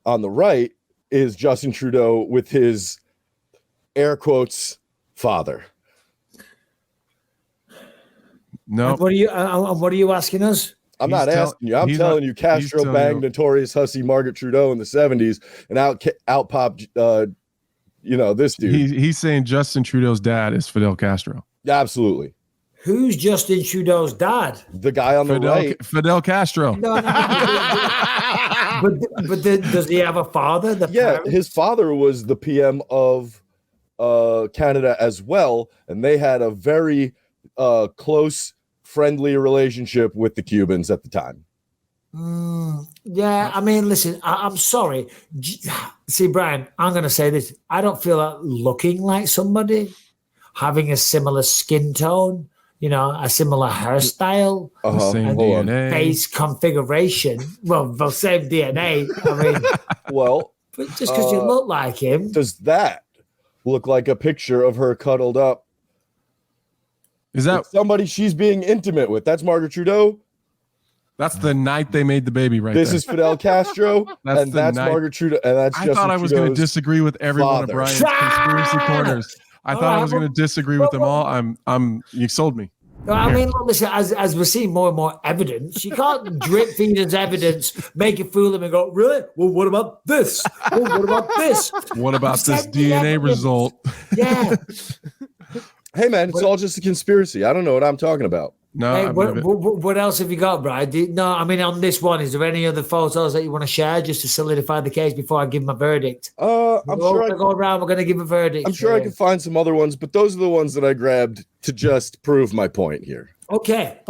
On the right is Justin Trudeau with his air quotes father. No. And what are you asking us? I'm not asking you. I'm telling you, Castro banged notorious hussy Margaret Trudeau in the 70s, and out popped, this dude. He's saying Justin Trudeau's dad is Fidel Castro. Absolutely. Who's Justin Trudeau's dad? The guy on the right. Fidel Castro. No. but does he have a father? His father was the PM of Canada as well, and they had a very close, friendly relationship with the Cubans at the time. Yeah, I mean, listen, I'm sorry. See, Brian, I'm going to say this. I don't feel like looking like somebody, having a similar skin tone, a similar hairstyle, same DNA, face configuration. Well, same DNA. I mean, well, but just because you look like him. Does that look like a picture of her cuddled up? Is that somebody she's being intimate with? That's Margaret Trudeau. That's the night they made the baby, right? This there. is Fidel Castro, that's Margaret Trudeau, and that's I Justin thought I was going to disagree with every one of father. Brian's conspiracy corners. I thought I was going to disagree with them all. You sold me. I mean, look, listen, as we're seeing more and more evidence, you can't drip feed us evidence, make it fool them and go, really? Well, what about this? Well, what about this? What about this DNA result? Yeah. Hey, man, it's all just a conspiracy. I don't know what I'm talking about. No, hey, what else have you got, Brian? I mean, on this one, is there any other photos that you want to share just to solidify the case before I give my verdict? I'm sure I go around. We're going to give a verdict. I'm sure I can find some other ones, but those are the ones that I grabbed to just prove my point here. Okay.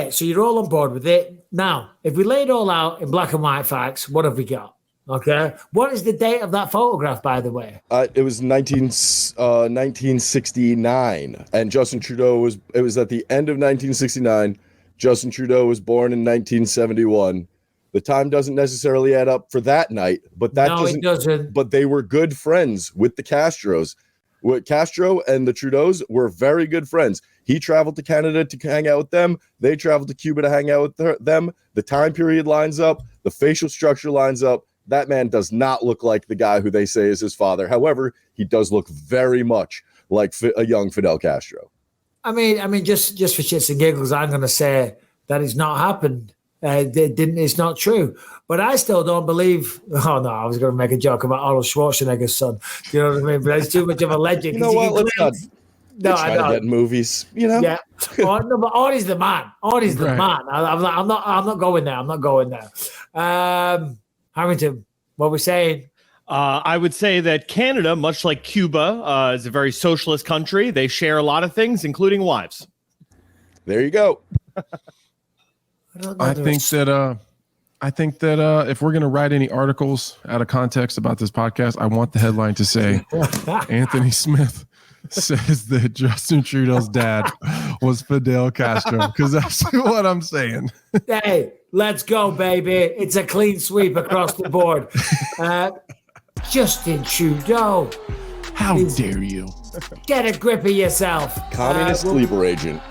So you're all on board with it. Now, if we lay it all out in black and white facts, what have we got? Okay. What is the date of that photograph, by the way? It was 1969, and Justin Trudeau it was at the end of 1969. Justin Trudeau was born in 1971. The time doesn't necessarily add up for that night, but it doesn't. But they were good friends with the Castros. Castro and the Trudeaus were very good friends. He traveled to Canada to hang out with them. They traveled to Cuba to hang out with them. The time period lines up. The facial structure lines up. That man does not look like the guy who they say is his father. However, he does look very much like a young Fidel Castro. I mean, just for shits and giggles, I'm going to say that it's not happened. It's not true. But I still don't believe. Oh no, I was going to make a joke about Arnold Schwarzenegger's son. You know what I mean? But it's too much of a legend. You know what? Let's not. No, I don't. Get movies. Yeah. But Arnie's the man. Arnie's the man. I'm not going there. I'm not going there. Harrington, what we're saying? I would say that Canada, much like Cuba, is a very socialist country. They share a lot of things, including wives. There you go. I think that if we're going to write any articles out of context about this podcast, I want the headline to say Anthony Smith says that Justin Trudeau's dad was Fidel Castro, because that's what I'm saying. Hey, let's go, baby. It's a clean sweep across the board. Justin Trudeau. How dare you? Get a grip of yourself. Communist sleeper agent.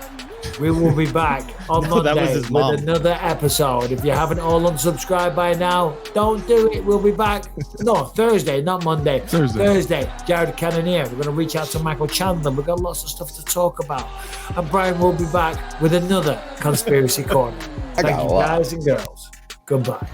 We will be back on Monday his mom. with another episode. If you haven't all unsubscribed by now, don't do it. We'll be back. No, Thursday, not Monday. Thursday. Jared Canoneer. We're going to reach out to Michael Chandler. We've got lots of stuff to talk about. And Brian will be back with another Conspiracy Corner. Thank you, guys and girls. Goodbye.